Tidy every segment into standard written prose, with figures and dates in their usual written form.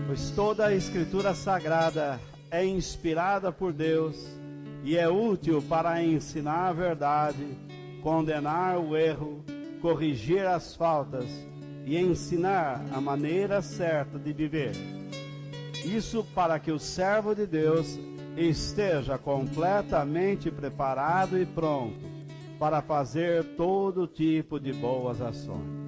Pois toda a Escritura Sagrada é inspirada por Deus e é útil para ensinar a verdade, condenar o erro, corrigir as faltas e ensinar a maneira certa de viver. Isso para que o servo de Deus esteja completamente preparado e pronto para fazer todo tipo de boas ações.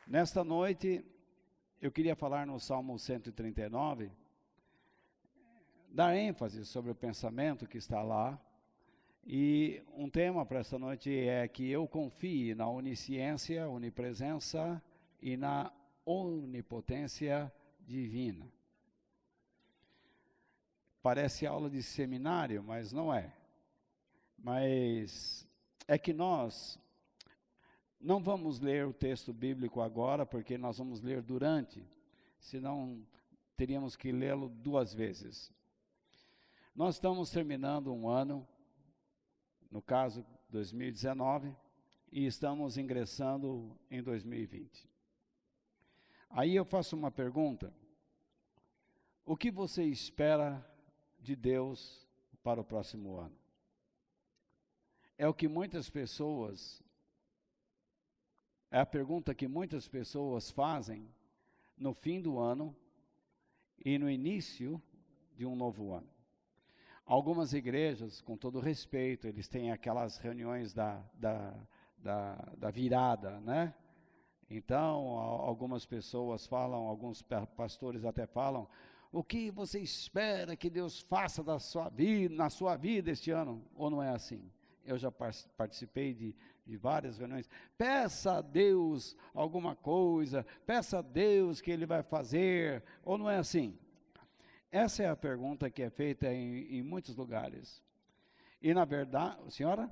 Nesta noite, eu queria falar no Salmo 139, dar ênfase sobre o pensamento que está lá, e um tema para esta noite é que eu confie na onisciência, onipresença e na onipotência divina. Parece aula de seminário, mas não é. Mas é que nós não vamos ler o texto bíblico agora, porque nós vamos ler durante, senão teríamos que lê-lo 2 vezes. Nós estamos terminando um ano, no caso 2019, e estamos ingressando em 2020. Aí eu faço uma pergunta: o que você espera de Deus para o próximo ano? É a pergunta que muitas pessoas fazem no fim do ano e no início de um novo ano. Algumas igrejas, com todo respeito, eles têm aquelas reuniões da virada, né? Então, algumas pessoas falam, alguns pastores até falam: o que você espera que Deus faça na sua vida este ano? Ou não é assim? Eu já participei de várias reuniões. Peça a Deus alguma coisa, peça a Deus que Ele vai fazer, ou não é assim? Essa é a pergunta que é feita em muitos lugares. E na verdade, senhora?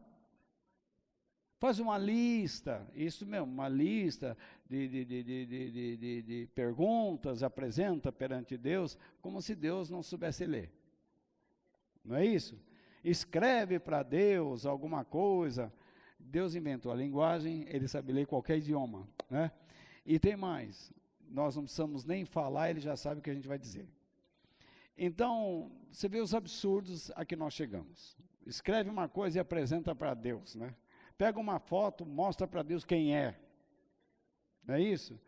Faz uma lista, isso mesmo, uma lista de perguntas, apresenta perante Deus, como se Deus não soubesse ler. Não é isso? Escreve para Deus alguma coisa. Deus inventou a linguagem, Ele sabe ler qualquer idioma, né? E tem mais, nós não precisamos nem falar, Ele já sabe o que a gente vai dizer. Então, você vê os absurdos a que nós chegamos. Escreve uma coisa e apresenta para Deus, né? Pega uma foto, mostra para Deus quem é. Não é isso?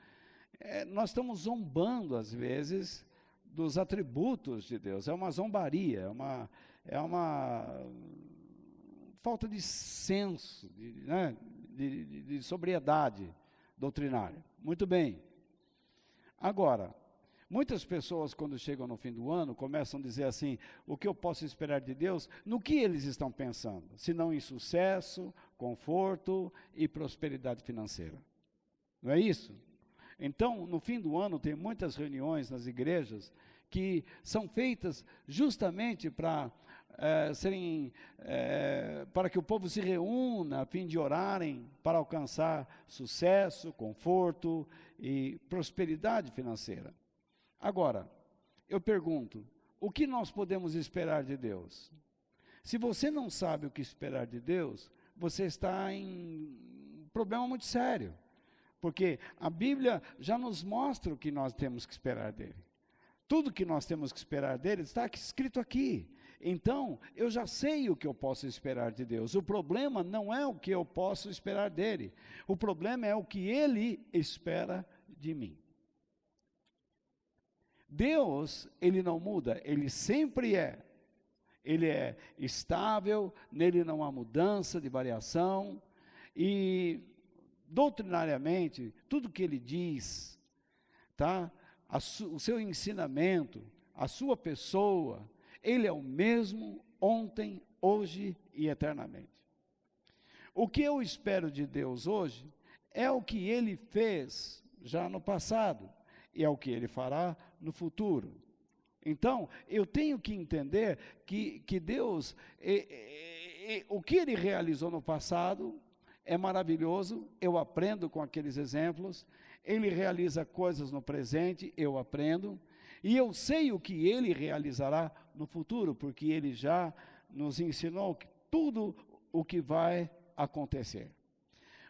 Nós estamos zombando, às vezes, dos atributos de Deus. É uma zombaria, é uma falta de senso, de sobriedade doutrinária. Muito bem. Agora, muitas pessoas, quando chegam no fim do ano, começam a dizer assim: o que eu posso esperar de Deus? No que eles estão pensando? Se não em sucesso, conforto e prosperidade financeira. Não é isso? Então, no fim do ano, tem muitas reuniões nas igrejas que são feitas justamente para para que o povo se reúna a fim de orarem para alcançar sucesso, conforto e prosperidade financeira. Agora, eu pergunto: o que nós podemos esperar de Deus? Se você não sabe o que esperar de Deus, você está em um problema muito sério, porque a Bíblia já nos mostra o que nós temos que esperar dele. Tudo que nós temos que esperar dele está escrito aqui. Então, eu já sei o que eu posso esperar de Deus. O problema não é o que eu posso esperar dele. O problema é o que ele espera de mim. Deus, ele não muda, ele sempre é. Ele é estável, nele não há mudança de variação. E, doutrinariamente, tudo que ele diz, tá? O seu ensinamento, a sua pessoa, Ele é o mesmo ontem, hoje e eternamente. O que eu espero de Deus hoje é o que Ele fez já no passado e é o que Ele fará no futuro. Então, eu tenho que entender que Deus, o que Ele realizou no passado é maravilhoso, eu aprendo com aqueles exemplos. Ele realiza coisas no presente, eu aprendo, e eu sei o que Ele realizará no futuro, porque Ele já nos ensinou tudo o que vai acontecer.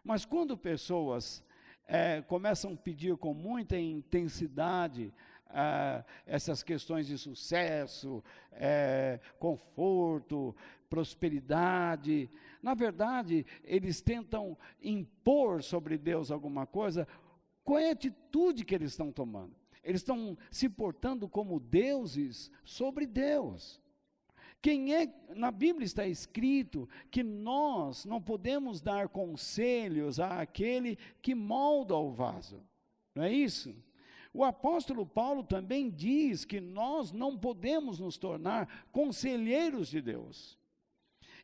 Mas quando pessoas começam a pedir com muita intensidade essas questões de sucesso, conforto, prosperidade, na verdade, eles tentam impor sobre Deus alguma coisa. Qual é a atitude que eles estão tomando? Eles estão se portando como deuses sobre Deus. Na Bíblia está escrito que nós não podemos dar conselhos àquele que molda o vaso, não é isso? O apóstolo Paulo também diz que nós não podemos nos tornar conselheiros de Deus.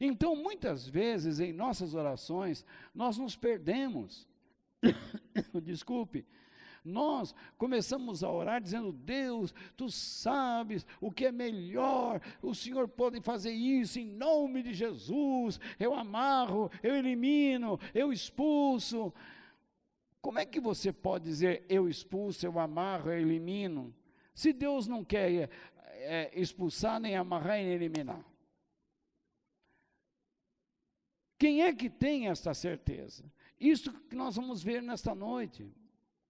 Então, muitas vezes, em nossas orações, nós nos perdemos. Desculpe. Nós começamos a orar dizendo: Deus, Tu sabes o que é melhor, o Senhor pode fazer isso em nome de Jesus, eu amarro, eu elimino, eu expulso. Como é que você pode dizer eu expulso, eu amarro, eu elimino, se Deus não quer expulsar, nem amarrar, nem eliminar? Quem é que tem esta certeza? Isso que nós vamos ver nesta noite.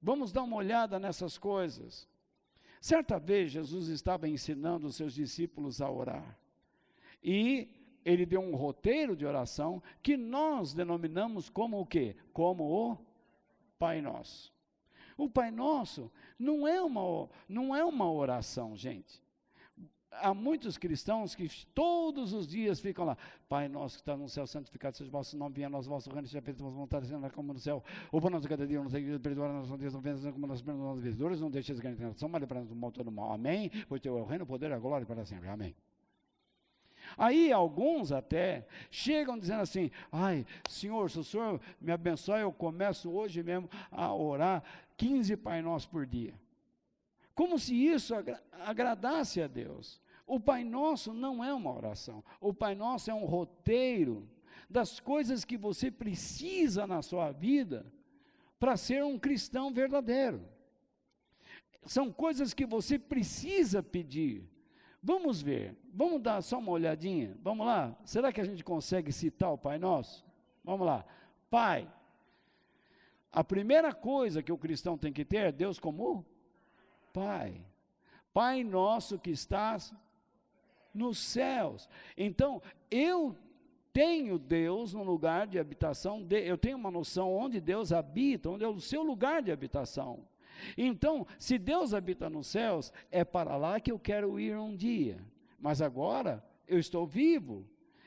Vamos dar uma olhada nessas coisas. Certa vez, Jesus estava ensinando os seus discípulos a orar. E Ele deu um roteiro de oração que nós denominamos como o quê? Como o Pai Nosso. O Pai Nosso não é uma oração, gente. Há muitos cristãos que todos os dias ficam lá: Pai nosso que está no céu, santificado seja o vosso nome, venha a nós o vosso reino, seja feita a vossa vontade, assim como no céu. O pão nosso cada dia, não sei, perdoar as nossas ofensas, como nós perdoamos aos devedores, não deixes de cair em tentação, mas livrai-nos do mal todo mal. Amém? Pois teu é o reino, o poder e a glória para sempre. Amém. Aí alguns até chegam dizendo assim: ai, Senhor, se o Senhor me abençoe, eu começo hoje mesmo a orar 15 Pai Nosso por dia. Como se isso agradasse a Deus. O Pai Nosso não é uma oração. O Pai Nosso é um roteiro das coisas que você precisa na sua vida para ser um cristão verdadeiro. São coisas que você precisa pedir. Vamos ver, vamos dar só uma olhadinha, vamos lá? Será que a gente consegue citar o Pai Nosso? Vamos lá. Pai, a primeira coisa que o cristão tem que ter é Deus como Pai. Pai nosso que estás nos céus. Então, eu tenho Deus no lugar de habitação, eu tenho uma noção onde Deus habita, onde é o seu lugar de habitação. Então, se Deus habita nos céus, é para lá que eu quero ir um dia. Mas agora, eu estou vivo.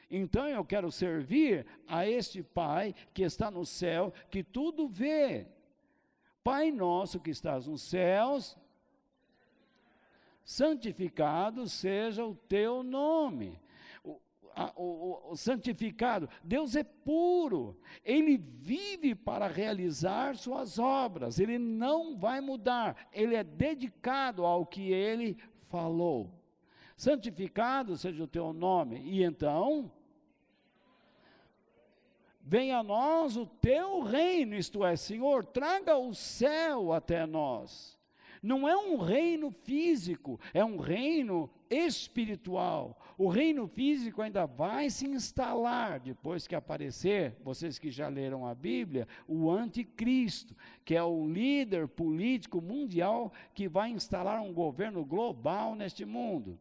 Então, eu quero servir a este Pai que está no céu, que tudo vê. Pai nosso que estás nos céus, santificado seja o teu nome. O santificado, Deus é puro, Ele vive para realizar suas obras, Ele não vai mudar, Ele é dedicado ao que Ele falou. Santificado seja o teu nome, e então, venha a nós o teu reino, isto é, Senhor, traga o céu até nós. Não é um reino físico, é um reino espiritual. O reino físico ainda vai se instalar depois que aparecer, vocês que já leram a Bíblia, o anticristo, que é o líder político mundial que vai instalar um governo global neste mundo.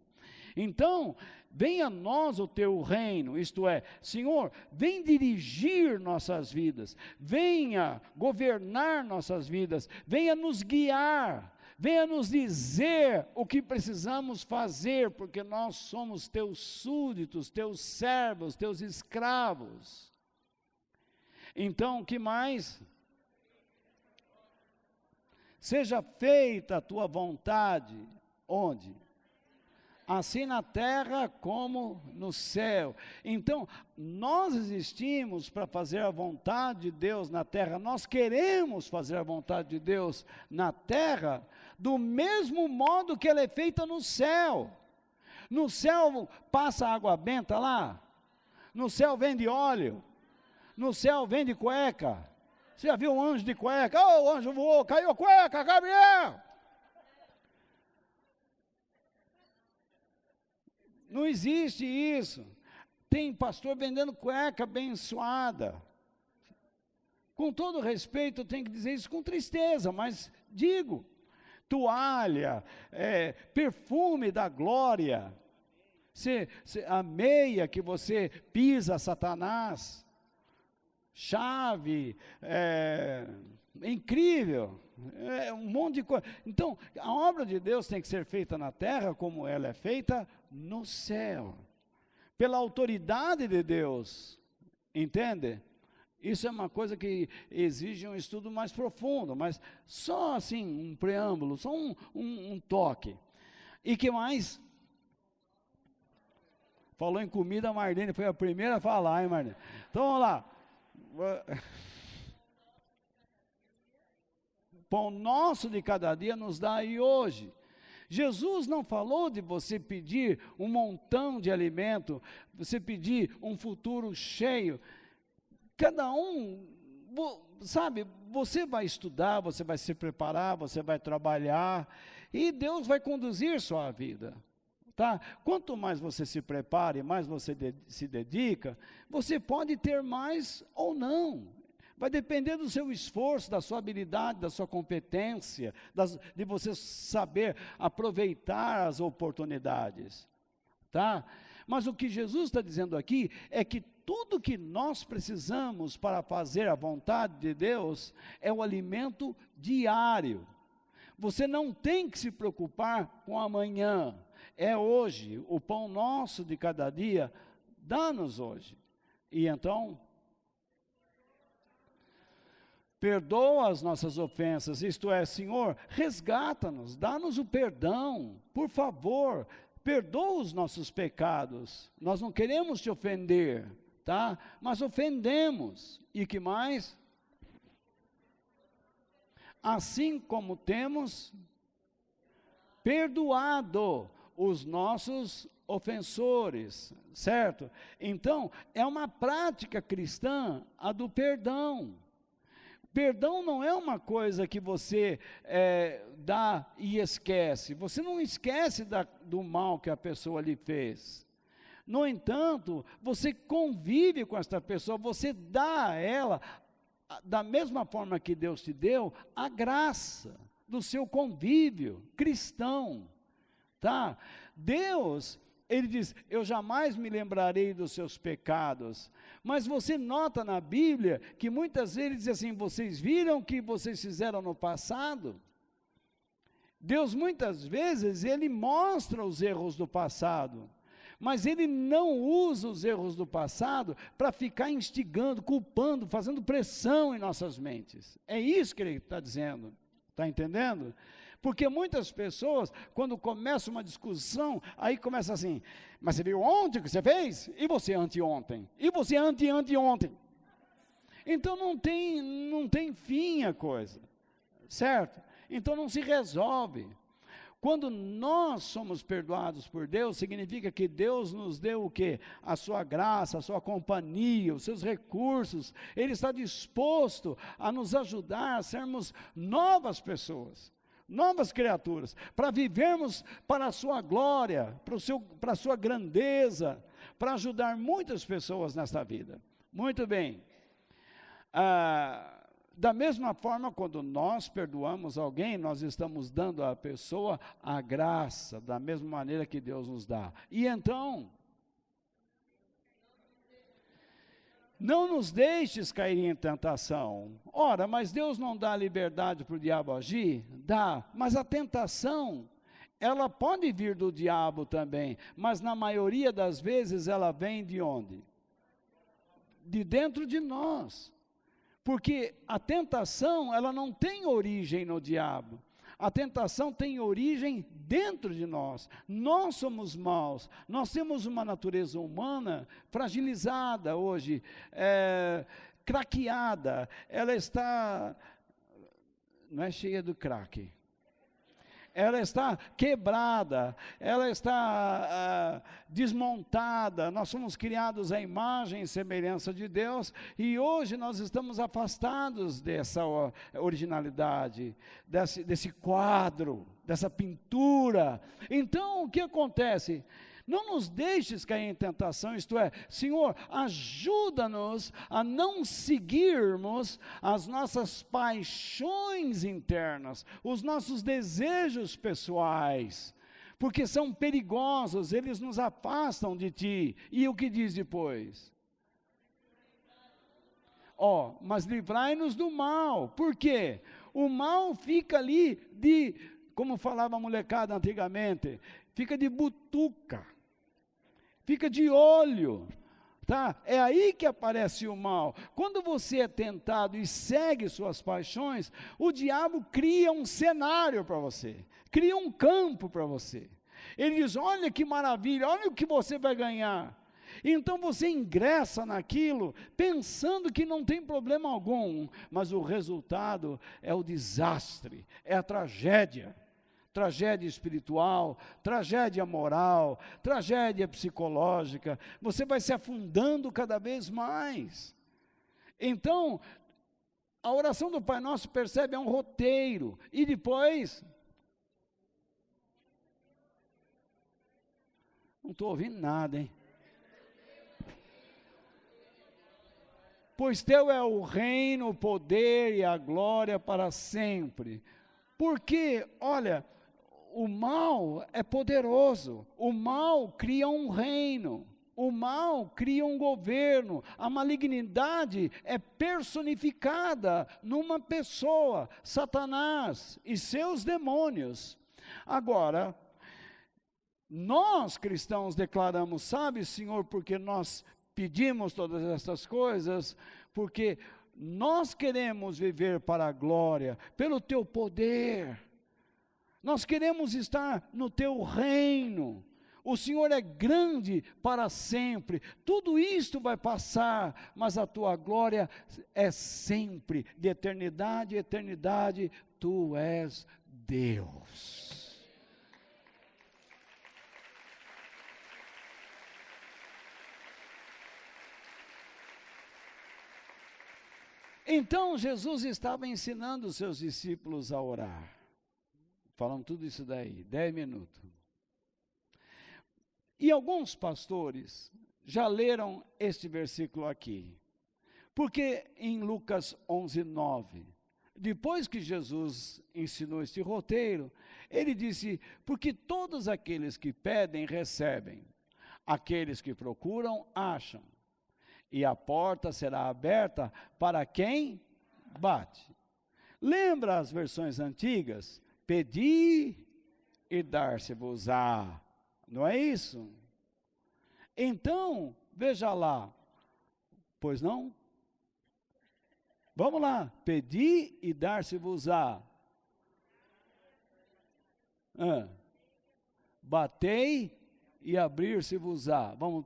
Então, venha a nós o teu reino, isto é, Senhor, vem dirigir nossas vidas, venha governar nossas vidas, venha nos guiar, venha nos dizer o que precisamos fazer, porque nós somos teus súditos, teus servos, teus escravos. Então, o que mais? Seja feita a tua vontade, onde? assim na terra como no céu. Então, nós existimos para fazer a vontade de Deus na terra, nós queremos fazer a vontade de Deus na terra, do mesmo modo que ela é feita no céu. No céu passa água benta lá, no céu vende óleo, no céu vende cueca. Você já viu um anjo de cueca? Oh, o anjo voou, caiu a cueca, Gabriel! Não existe isso. Tem pastor vendendo cueca abençoada. Com todo respeito, eu tenho que dizer isso com tristeza, mas digo, toalha, perfume da glória, a meia que você pisa Satanás, chave, incrível, um monte de coisa. Então, a obra de Deus tem que ser feita na terra como ela é feita no céu, pela autoridade de Deus, entende? Isso é uma coisa que exige um estudo mais profundo, mas só assim, um preâmbulo, só um toque. E que mais? Falou em comida, a Marlene foi a primeira a falar, hein, Marlene? Então, vamos lá. Pão nosso de cada dia nos dá aí hoje. Jesus não falou de você pedir um montão de alimento, você pedir um futuro cheio. Cada um, sabe, você vai estudar, você vai se preparar, você vai trabalhar, e Deus vai conduzir sua vida. Tá? Quanto mais você se prepara e mais você se dedica, você pode ter mais ou não. Vai depender do seu esforço, da sua habilidade, da sua competência, de você saber aproveitar as oportunidades. Tá? Mas o que Jesus está dizendo aqui é que tudo que nós precisamos para fazer a vontade de Deus é o alimento diário. Você não tem que se preocupar com amanhã. É hoje, o pão nosso de cada dia, dá-nos hoje. E então, perdoa as nossas ofensas, isto é, Senhor, resgata-nos, dá-nos o perdão, por favor, perdoa os nossos pecados. Nós não queremos te ofender, tá? Mas ofendemos. E que mais? Assim como temos perdoado os nossos ofensores, certo? Então, é uma prática cristã a do perdão. Perdão não é uma coisa que você dá e esquece. Você não esquece do mal que a pessoa lhe fez. No entanto, você convive com esta pessoa, você dá a ela, da mesma forma que Deus te deu, a graça do seu convívio cristão. Tá? Deus, ele diz, eu jamais me lembrarei dos seus pecados. Mas você nota na Bíblia que muitas vezes diz assim, vocês viram o que vocês fizeram no passado? Deus muitas vezes, ele mostra os erros do passado, mas ele não usa os erros do passado para ficar instigando, culpando, fazendo pressão em nossas mentes. É isso que ele está dizendo, está entendendo? Porque muitas pessoas, quando começa uma discussão, aí começa assim, mas você viu ontem o que você fez? E você anteontem? E você anteontem? Então não tem fim a coisa, certo? Então não se resolve. Quando nós somos perdoados por Deus, significa que Deus nos deu o quê? A sua graça, a sua companhia, os seus recursos. Ele está disposto a nos ajudar a sermos novas pessoas. Novas criaturas, para vivermos para a sua glória, para a sua grandeza, para ajudar muitas pessoas nesta vida. Muito bem. Da mesma forma, quando nós perdoamos alguém, nós estamos dando à pessoa a graça, da mesma maneira que Deus nos dá. E então, não nos deixes cair em tentação. Ora, mas Deus não dá liberdade para o diabo agir? Dá, mas a tentação, ela pode vir do diabo também, mas na maioria das vezes ela vem de onde? De dentro de nós. Porque a tentação, ela não tem origem no diabo. A tentação tem origem dentro de nós. Nós somos maus. Nós temos uma natureza humana fragilizada hoje, craqueada. Ela está, não é cheia do crack. Ela está quebrada, ela está desmontada. Nós somos criados à imagem e semelhança de Deus, e hoje nós estamos afastados dessa originalidade, desse quadro, dessa pintura. Então, o que acontece? Não nos deixes cair em tentação, isto é, Senhor, ajuda-nos a não seguirmos as nossas paixões internas, os nossos desejos pessoais, porque são perigosos, eles nos afastam de Ti. E o que diz depois? Mas livrai-nos do mal. Por quê? O mal fica ali como falava a molecada antigamente, fica de butuca, fica de olho, tá? É aí que aparece o mal. Quando você é tentado e segue suas paixões, o diabo cria um cenário para você, cria um campo para você. Ele diz, olha que maravilha, olha o que você vai ganhar. Então você ingressa naquilo, pensando que não tem problema algum, mas o resultado é o desastre, é a tragédia. Tragédia espiritual, tragédia moral, tragédia psicológica. Você vai se afundando cada vez mais. Então, a oração do Pai Nosso, percebe, é um roteiro. E depois, não estou ouvindo nada, hein? Pois teu é o reino, o poder e a glória para sempre. Porque, olha, o mal é poderoso, o mal cria um reino, o mal cria um governo, a malignidade é personificada numa pessoa, Satanás e seus demônios. Agora, nós cristãos declaramos, sabe, Senhor, porque nós pedimos todas essas coisas, porque nós queremos viver para a glória, pelo teu poder. Nós queremos estar no teu reino. O Senhor é grande para sempre. Tudo isto vai passar, mas a tua glória é sempre, de eternidade a eternidade. Tu és Deus. Então Jesus estava ensinando os seus discípulos a orar. Falamos tudo isso daí, 10 minutos. E alguns pastores já leram este versículo aqui. Porque em Lucas 11:9, depois que Jesus ensinou este roteiro, ele disse, porque todos aqueles que pedem, recebem. Aqueles que procuram, acham. E a porta será aberta para quem bate. Lembra as versões antigas? Pedi e dar-se-vos-á. Não é isso? Então, veja lá. Pois não? Vamos lá. Pedi e dar-se-vos-á. Batei e abrir-se-vos-á. Vamos,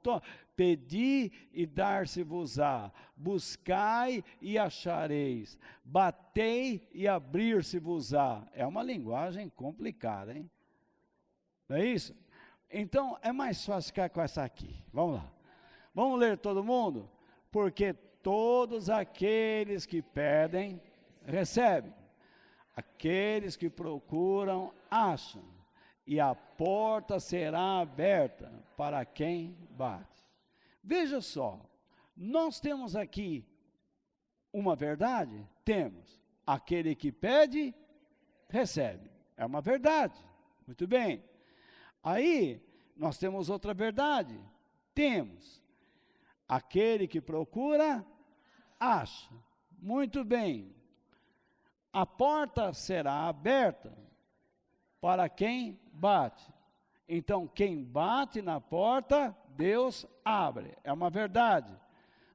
pedi e dar-se-vos-á. Buscai e achareis. Batei e abrir-se-vos-á. É uma linguagem complicada, hein? Não é isso? Então, é mais fácil ficar com essa aqui. Vamos lá. Vamos ler todo mundo? Porque todos aqueles que pedem, recebem. Aqueles que procuram, acham. E a porta será aberta para quem bate. Veja só, nós temos aqui uma verdade? Temos. Aquele que pede, recebe. É uma verdade. Muito bem. Aí, nós temos outra verdade. Temos. Aquele que procura, acha. Muito bem. A porta será aberta para quem bate. Então, quem bate na porta, Deus abre. É uma verdade.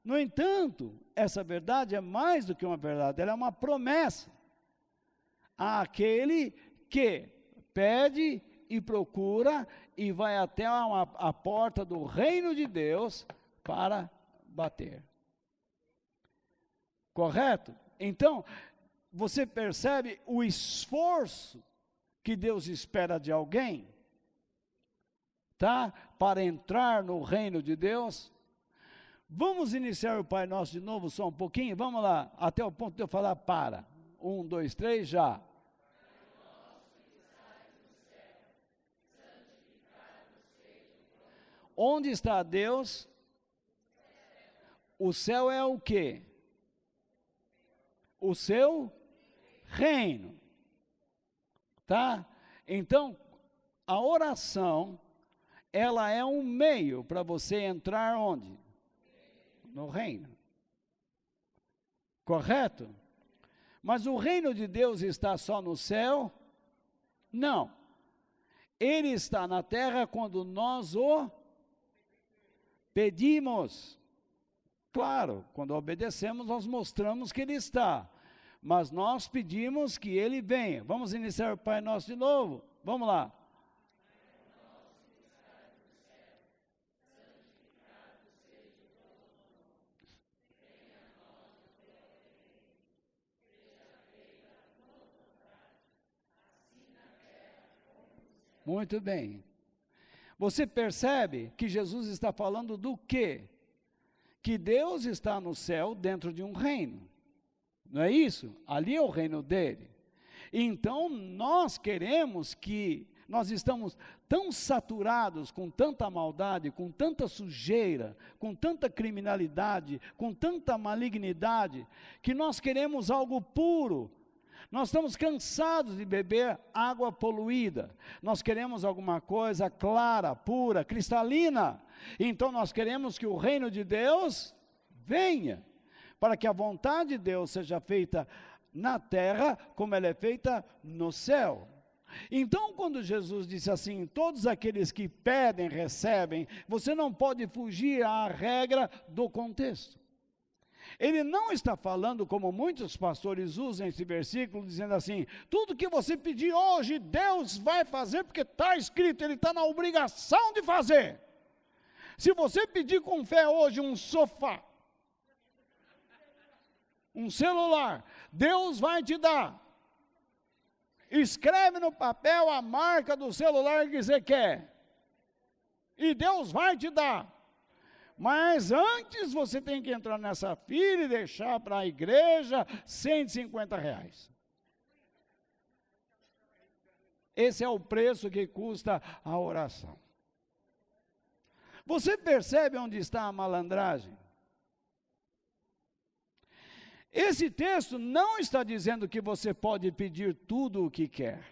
No entanto, essa verdade é mais do que uma verdade, ela é uma promessa àquele que pede e procura e vai até a porta do reino de Deus para bater. Correto? Então, você percebe o esforço que Deus espera de alguém, tá? Para entrar no reino de Deus. Vamos iniciar o Pai Nosso de novo, só um pouquinho? Vamos lá, até o ponto de eu falar para. 1, 2, 3, já. Onde está Deus? O céu é o quê? O seu reino. Tá? Então, a oração, ela é um meio para você entrar onde? No reino. Correto? Mas o reino de Deus está só no céu? Não. Ele está na terra quando nós o pedimos. Claro, quando obedecemos, nós mostramos que Ele está. Mas nós pedimos que Ele venha. Vamos iniciar o Pai Nosso de novo? Vamos lá. Muito bem. Você percebe que Jesus está falando do quê? Que Deus está no céu dentro de um reino. Não é isso? Ali é o reino dele. Então, nós queremos que, nós estamos tão saturados com tanta maldade, com tanta sujeira, com tanta criminalidade, com tanta malignidade, que nós queremos algo puro. Nós estamos cansados de beber água poluída. Nós queremos alguma coisa clara, pura, cristalina. Então nós queremos que o reino de Deus venha, para que a vontade de Deus seja feita na terra, como ela é feita no céu. Então, quando Jesus disse assim, todos aqueles que pedem, recebem, você não pode fugir à regra do contexto. Ele não está falando, como muitos pastores usam esse versículo, dizendo assim, tudo que você pedir hoje, Deus vai fazer, porque está escrito, Ele está na obrigação de fazer. Se você pedir com fé hoje um sofá, um celular, Deus vai te dar. Escreve no papel a marca do celular que você quer, e Deus vai te dar. Mas antes você tem que entrar nessa fila e deixar para a igreja R$150. Esse é o preço que custa a oração. Você percebe onde está a malandragem? Esse texto não está dizendo que você pode pedir tudo o que quer.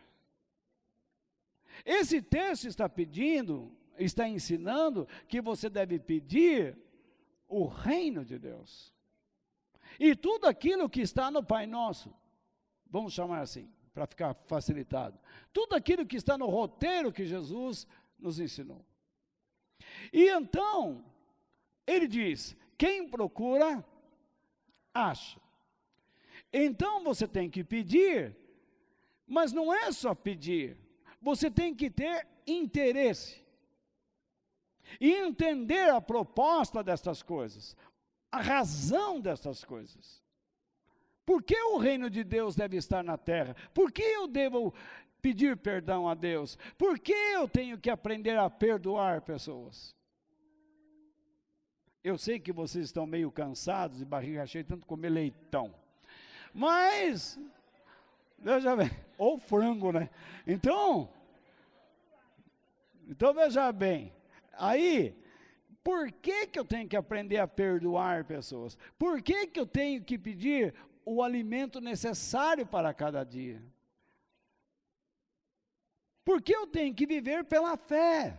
Esse texto está ensinando que você deve pedir o reino de Deus. E tudo aquilo que está no Pai Nosso, vamos chamar assim, para ficar facilitado. Tudo aquilo que está no roteiro que Jesus nos ensinou. E então, ele diz, quem procura, acha. Então você tem que pedir, mas não é só pedir, você tem que ter interesse. E entender a proposta destas coisas, a razão destas coisas. Por que o reino de Deus deve estar na terra? Por que eu devo pedir perdão a Deus? Por que eu tenho que aprender a perdoar pessoas? Eu sei que vocês estão meio cansados e barriga cheia, tanto comer leitão. Mas, veja bem, ou frango, né? Então veja bem. Aí, por que eu tenho que aprender a perdoar pessoas? Por que eu tenho que pedir o alimento necessário para cada dia? Por que eu tenho que viver pela fé?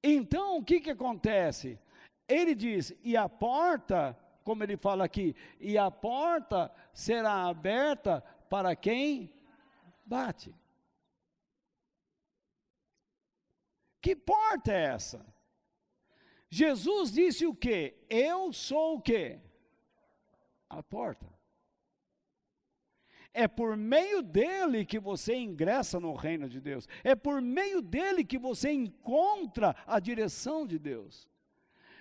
Então, o que acontece? Ele diz, e a porta, como ele fala aqui, e a porta será aberta para quem bate. Que porta é essa? Jesus disse o quê? Eu sou o quê? A porta. É por meio dele que você ingressa no reino de Deus. É por meio dele que você encontra a direção de Deus.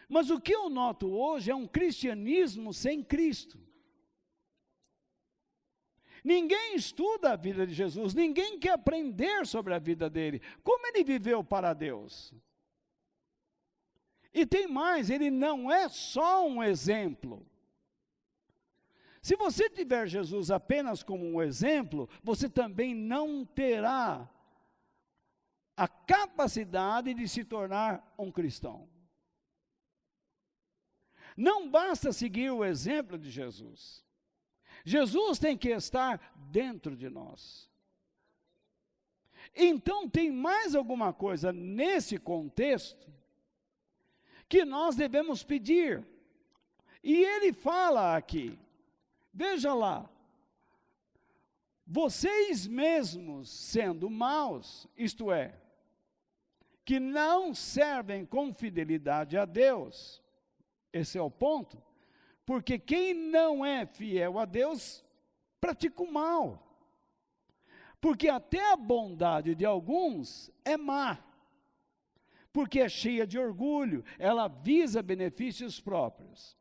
Mas o que eu noto hoje é um cristianismo sem Cristo. Ninguém estuda a vida de Jesus, ninguém quer aprender sobre a vida dele, como ele viveu para Deus. E tem mais, ele não é só um exemplo. Se você tiver Jesus apenas como um exemplo, você também não terá a capacidade de se tornar um cristão. Não basta seguir o exemplo de Jesus. Jesus tem que estar dentro de nós. Então, tem mais alguma coisa nesse contexto que nós devemos pedir. E ele fala aqui, veja lá, vocês mesmos sendo maus, isto é, que não servem com fidelidade a Deus, esse é o ponto, porque quem não é fiel a Deus, pratica o mal. Porque até a bondade de alguns é má. Porque é cheia de orgulho, ela visa benefícios próprios.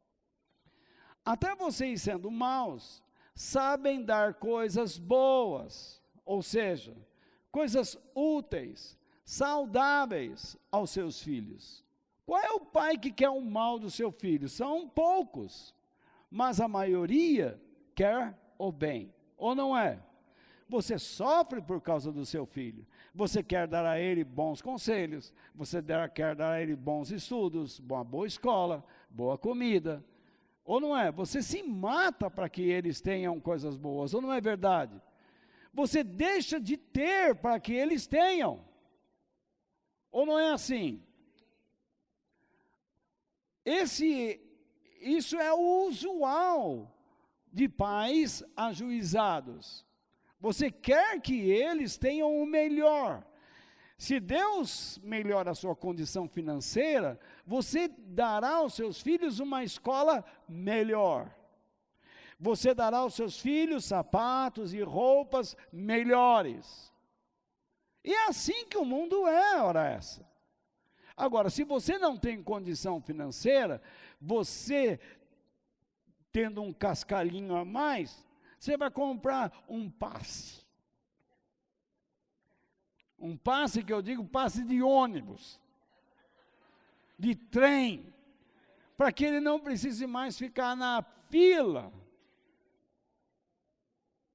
Até vocês sendo maus, sabem dar coisas boas, ou seja, coisas úteis, saudáveis aos seus filhos. Qual é o pai que quer o mal do seu filho? São poucos. Mas a maioria quer o bem, ou não é? Você sofre por causa do seu filho, você quer dar a ele bons conselhos, você quer dar a ele bons estudos, uma boa escola, boa comida, ou não é? Você se mata para que eles tenham coisas boas, ou não é verdade? Você deixa de ter para que eles tenham, ou não é assim? Isso é o usual de pais ajuizados. Você quer que eles tenham o melhor. Se Deus melhora a sua condição financeira, você dará aos seus filhos uma escola melhor. Você dará aos seus filhos sapatos e roupas melhores. E é assim que o mundo é, ora essa. Agora, se você não tem condição financeira, você, tendo um cascalhinho a mais, você vai comprar um passe. Um passe que eu digo, passe de ônibus, de trem, para que ele não precise mais ficar na fila,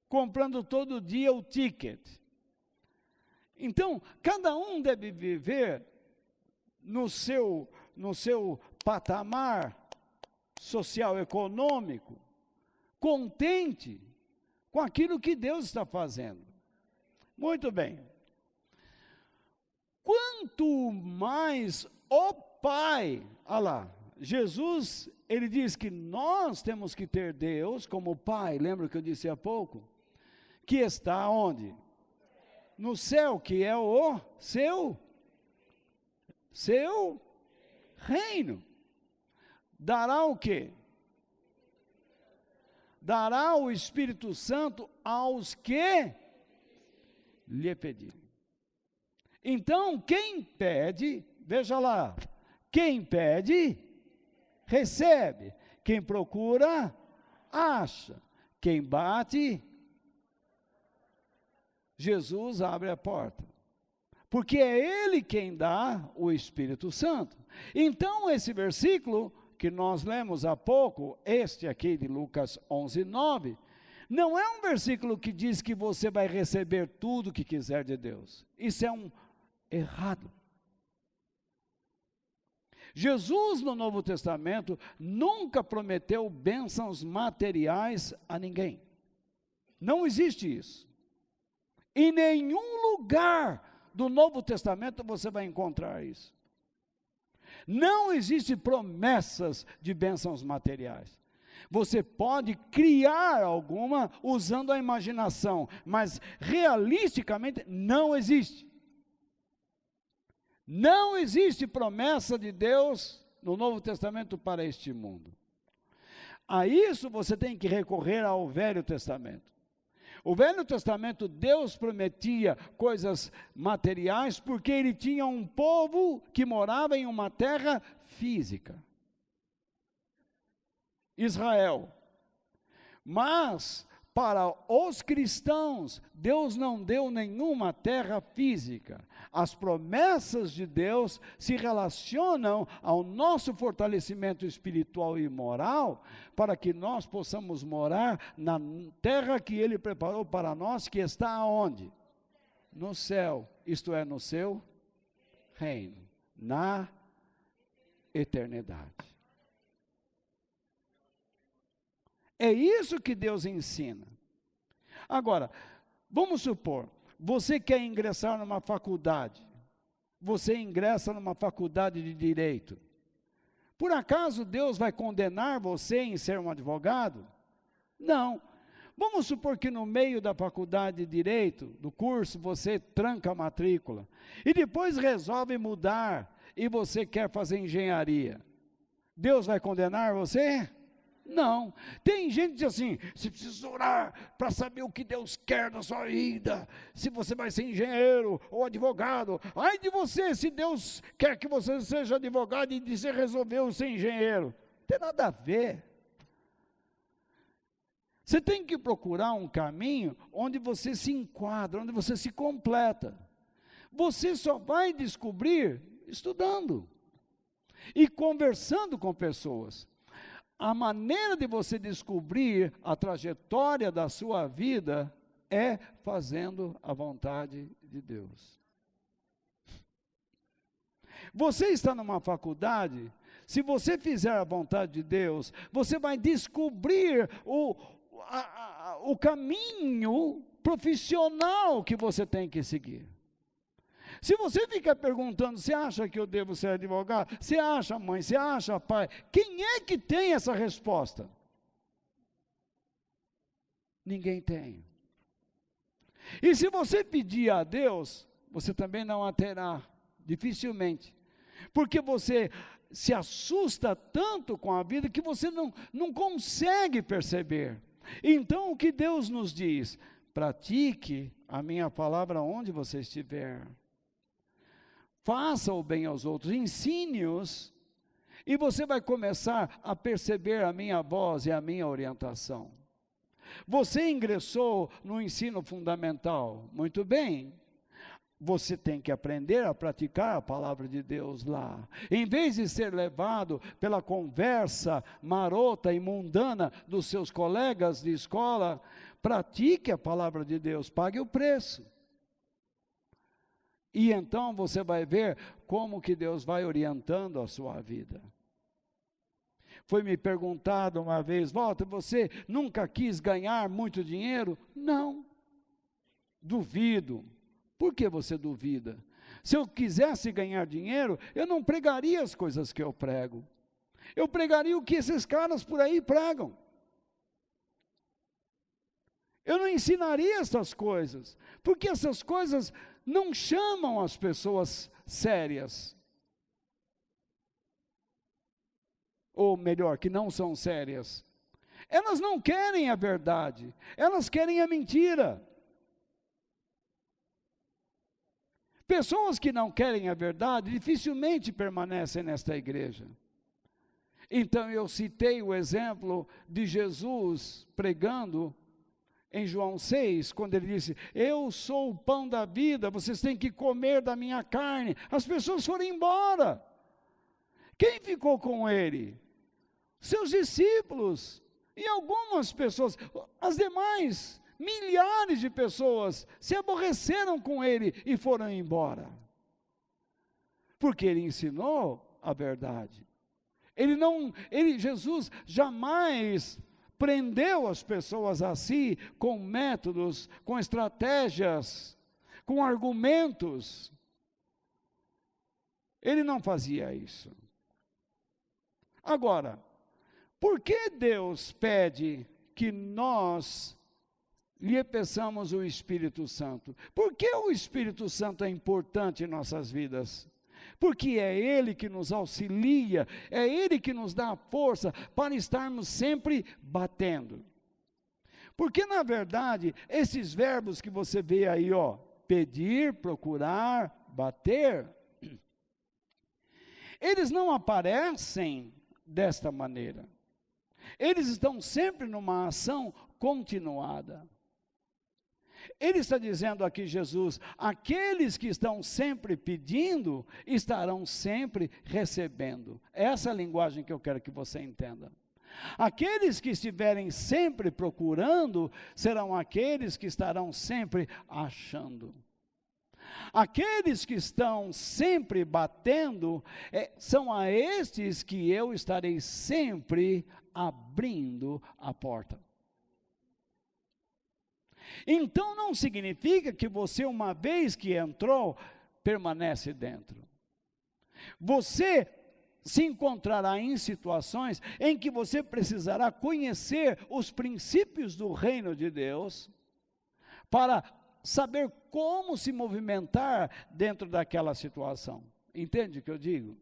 comprando todo dia o ticket. Então, cada um deve viver no seu patamar social, econômico, contente com aquilo que Deus está fazendo. Muito bem. Quanto mais o Pai, olha lá, Jesus, ele diz que nós temos que ter Deus como Pai, lembra que eu disse há pouco? Que está onde? No céu, que é o seu reino. Dará o quê? Dará o Espírito Santo aos que lhe pedirem. Então, quem pede, veja lá, quem pede, recebe. Quem procura, acha. Quem bate, Jesus abre a porta. Porque é Ele quem dá o Espírito Santo. Então, esse versículo que nós lemos há pouco, este aqui de Lucas 11:9, não é um versículo que diz que você vai receber tudo o que quiser de Deus. Isso é um errado. Jesus, no Novo Testamento, nunca prometeu bênçãos materiais a ninguém. Não existe isso. Em nenhum lugar do Novo Testamento você vai encontrar isso. Não existe promessas de bênçãos materiais. Você pode criar alguma usando a imaginação, mas realisticamente não existe. Não existe promessa de Deus no Novo Testamento para este mundo. A isso você tem que recorrer ao Velho Testamento. O Velho Testamento, Deus prometia coisas materiais, porque ele tinha um povo que morava em uma terra física. Israel. Mas, para os cristãos, Deus não deu nenhuma terra física. As promessas de Deus se relacionam ao nosso fortalecimento espiritual e moral, para que nós possamos morar na terra que Ele preparou para nós, que está aonde? No céu, isto é, no seu reino, na eternidade. É isso que Deus ensina. Agora, vamos supor, você quer ingressar numa faculdade, você ingressa numa faculdade de direito. Por acaso Deus vai condenar você em ser um advogado? Não. Vamos supor que no meio da faculdade de direito, do curso, você tranca a matrícula, e depois resolve mudar, e você quer fazer engenharia. Deus vai condenar você? Não. Tem gente que diz assim, você precisa orar para saber o que Deus quer da sua vida, se você vai ser engenheiro ou advogado. Ai de você, se Deus quer que você seja advogado e você resolveu ser engenheiro. Não tem nada a ver. Você tem que procurar um caminho onde você se enquadra, onde você se completa. Você só vai descobrir estudando e conversando com pessoas. A maneira de você descobrir a trajetória da sua vida é fazendo a vontade de Deus. Você está numa faculdade, se você fizer a vontade de Deus, você vai descobrir o caminho profissional que você tem que seguir. Se você fica perguntando, você acha que eu devo ser advogado? Você acha, mãe? Você acha, pai? Quem é que tem essa resposta? Ninguém tem. E se você pedir a Deus, você também não a terá, dificilmente. Porque você se assusta tanto com a vida que você não consegue perceber. Então o que Deus nos diz? Pratique a minha palavra onde você estiver. Faça o bem aos outros, ensine-os, e você vai começar a perceber a minha voz e a minha orientação. Você ingressou no ensino fundamental, muito bem. Você tem que aprender a praticar a palavra de Deus lá. Em vez de ser levado pela conversa marota e mundana dos seus colegas de escola, pratique a palavra de Deus, pague o preço. E então você vai ver como que Deus vai orientando a sua vida. Foi me perguntado uma vez, Walter, você nunca quis ganhar muito dinheiro? Não. Duvido. Por que você duvida? Se eu quisesse ganhar dinheiro, eu não pregaria as coisas que eu prego. Eu pregaria o que esses caras por aí pregam. Eu não ensinaria essas coisas, porque essas coisas não chamam as pessoas sérias. Ou melhor, que não são sérias. Elas não querem a verdade, elas querem a mentira. Pessoas que não querem a verdade dificilmente permanecem nesta igreja. Então eu citei o exemplo de Jesus pregando em João 6, quando ele disse, eu sou o pão da vida, vocês têm que comer da minha carne. As pessoas foram embora. Quem ficou com ele? Seus discípulos. E algumas pessoas, as demais, milhares de pessoas, se aborreceram com ele e foram embora. Porque ele ensinou a verdade. Jesus jamais prendeu as pessoas a si com métodos, com estratégias, com argumentos. Ele não fazia isso. Agora, por que Deus pede que nós lhe peçamos o Espírito Santo? Por que o Espírito Santo é importante em nossas vidas? Porque é Ele que nos auxilia, é Ele que nos dá a força para estarmos sempre batendo. Porque, na verdade, esses verbos que você vê aí, ó, pedir, procurar, bater, eles não aparecem desta maneira. Eles estão sempre numa ação continuada. Ele está dizendo aqui, Jesus, aqueles que estão sempre pedindo, estarão sempre recebendo. Essa é a linguagem que eu quero que você entenda. Aqueles que estiverem sempre procurando, serão aqueles que estarão sempre achando. Aqueles que estão sempre batendo, são a estes que eu estarei sempre abrindo a porta. Então não significa que você, uma vez que entrou, permanece dentro. Você se encontrará em situações em que você precisará conhecer os princípios do reino de Deus, para saber como se movimentar dentro daquela situação. Entende o que eu digo?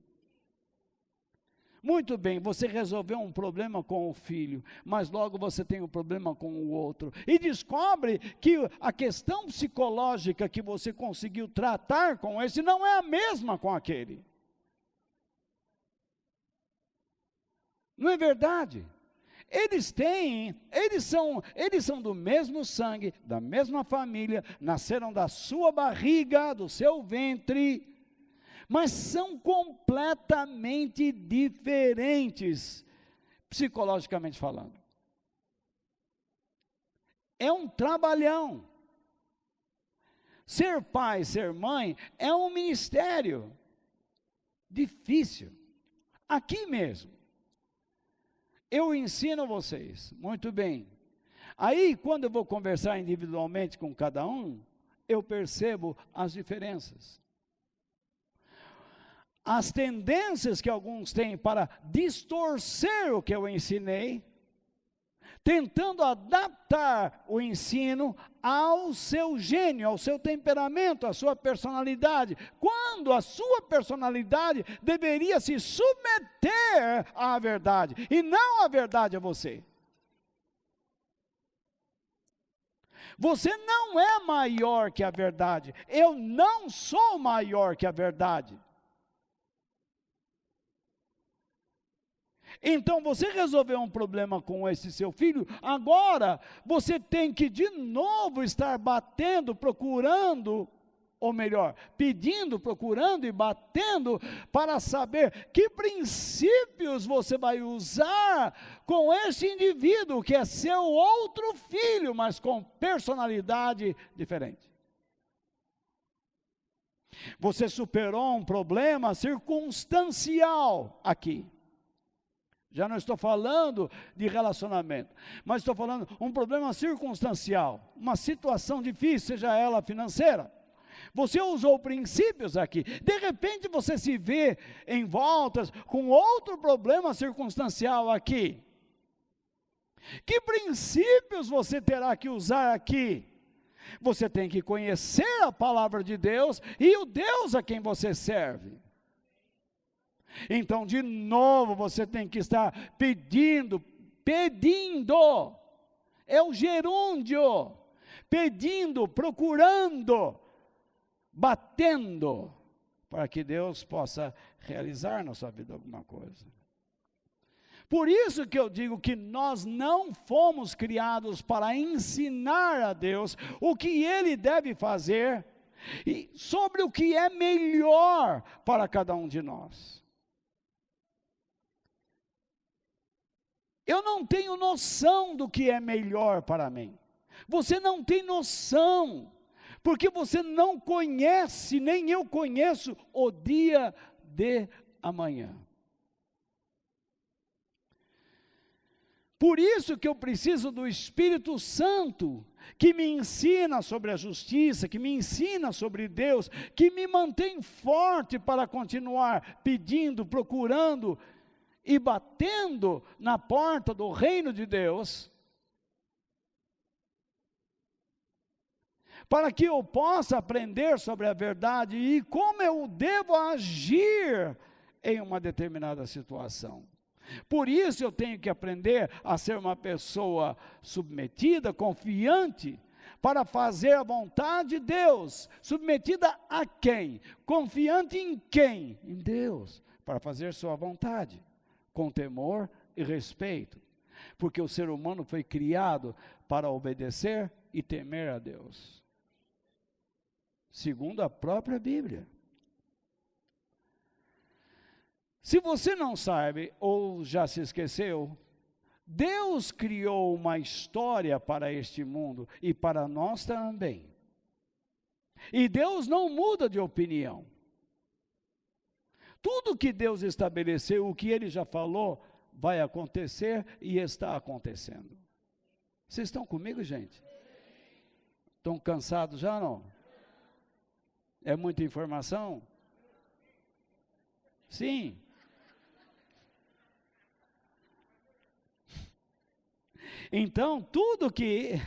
Muito bem, você resolveu um problema com o filho, mas logo você tem um problema com o outro, e descobre que a questão psicológica que você conseguiu tratar com esse, não é a mesma com aquele. Não é verdade? Eles são do mesmo sangue, da mesma família, nasceram da sua barriga, do seu ventre, mas são completamente diferentes, psicologicamente falando. É um trabalhão. Ser pai, ser mãe, é um ministério difícil. Aqui mesmo, eu ensino vocês, muito bem. Aí, quando eu vou conversar individualmente com cada um, eu percebo as diferenças. As tendências que alguns têm para distorcer o que eu ensinei, tentando adaptar o ensino ao seu gênio, ao seu temperamento, à sua personalidade, quando a sua personalidade deveria se submeter à verdade, e não a verdade a você. Você não é maior que a verdade, eu não sou maior que a verdade. Então você resolveu um problema com esse seu filho, agora você tem que de novo estar batendo, procurando, ou melhor, pedindo, procurando e batendo, para saber que princípios você vai usar com esse indivíduo, que é seu outro filho, mas com personalidade diferente. Você superou um problema circunstancial aqui. Já não estou falando de relacionamento, mas estou falando um problema circunstancial, uma situação difícil, seja ela financeira. Você usou princípios aqui, de repente você se vê em voltas com outro problema circunstancial aqui. Que princípios você terá que usar aqui? Você tem que conhecer a palavra de Deus e o Deus a quem você serve. Então, de novo, você tem que estar pedindo, é o gerúndio, pedindo, procurando, batendo, para que Deus possa realizar na sua vida alguma coisa. Por isso que eu digo que nós não fomos criados para ensinar a Deus o que Ele deve fazer, e sobre o que é melhor para cada um de nós. Eu não tenho noção do que é melhor para mim. Você não tem noção, porque você não conhece, nem eu conheço, o dia de amanhã. Por isso que eu preciso do Espírito Santo, que me ensina sobre a justiça, que me ensina sobre Deus, que me mantém forte para continuar pedindo, procurando, e batendo na porta do reino de Deus, para que eu possa aprender sobre a verdade e como eu devo agir em uma determinada situação. Por isso eu tenho que aprender a ser uma pessoa submetida, confiante, para fazer a vontade de Deus. Submetida a quem? Confiante em quem? Em Deus, para fazer sua vontade, com temor e respeito. Porque o ser humano foi criado para obedecer e temer a Deus, segundo a própria Bíblia. Se você não sabe ou já se esqueceu, Deus criou uma história para este mundo e para nós também. E Deus não muda de opinião. Tudo que Deus estabeleceu, o que Ele já falou, vai acontecer e está acontecendo. Vocês estão comigo, gente? Estão cansados já, não? É muita informação? Sim. Então, tudo que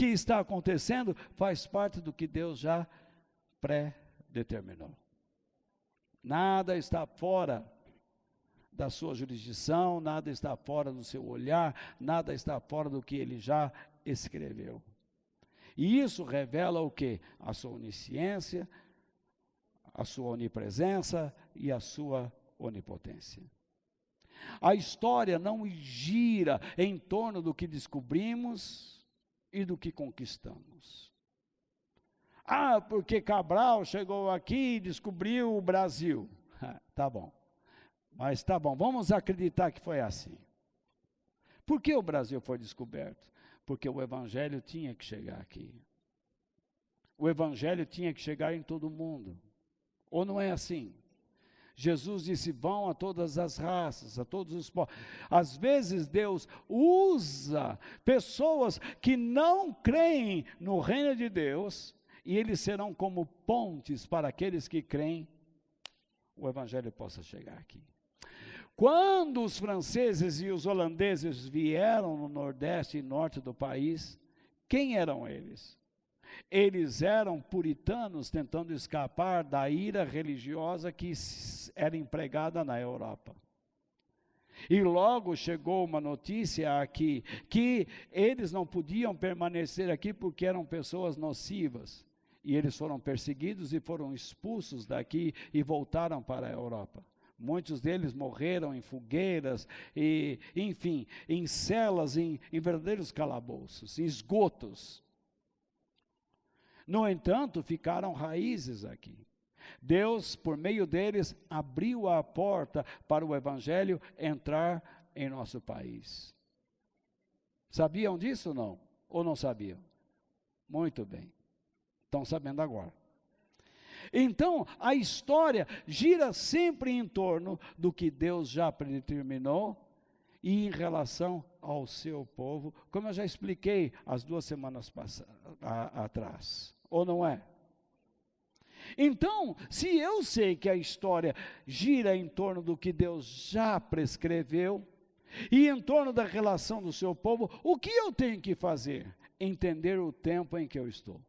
está acontecendo faz parte do que Deus já pré-determinou. Nada está fora da sua jurisdição, nada está fora do seu olhar, nada está fora do que Ele já escreveu. E isso revela o quê? A sua onisciência, a sua onipresença e a sua onipotência. A história não gira em torno do que descobrimos e do que conquistamos. Ah, porque Cabral chegou aqui e descobriu o Brasil. Tá bom. Mas tá bom, vamos acreditar que foi assim. Por que o Brasil foi descoberto? Porque o Evangelho tinha que chegar aqui. O Evangelho tinha que chegar em todo mundo. Ou não é assim? Jesus disse, vão a todas as raças, a todos os povos. Às vezes Deus usa pessoas que não creem no reino de Deus, e eles serão como pontes para aqueles que creem, o Evangelho possa chegar aqui. Quando os franceses e os holandeses vieram no nordeste e norte do país, quem eram eles? Eles eram puritanos tentando escapar da ira religiosa que era empregada na Europa. E logo chegou uma notícia aqui, que eles não podiam permanecer aqui porque eram pessoas nocivas. E eles foram perseguidos e foram expulsos daqui e voltaram para a Europa. Muitos deles morreram em fogueiras, e, enfim, em celas, em verdadeiros calabouços, em esgotos. No entanto, ficaram raízes aqui. Deus, por meio deles, abriu a porta para o Evangelho entrar em nosso país. Sabiam disso ou não? Ou não sabiam? Muito bem. Estão sabendo agora. Então, a história gira sempre em torno do que Deus já predeterminou e em relação ao seu povo, como eu já expliquei as 2 semanas atrás. Ou não é? Então, se eu sei que a história gira em torno do que Deus já prescreveu, e em torno da relação do seu povo, o que eu tenho que fazer? Entender o tempo em que eu estou.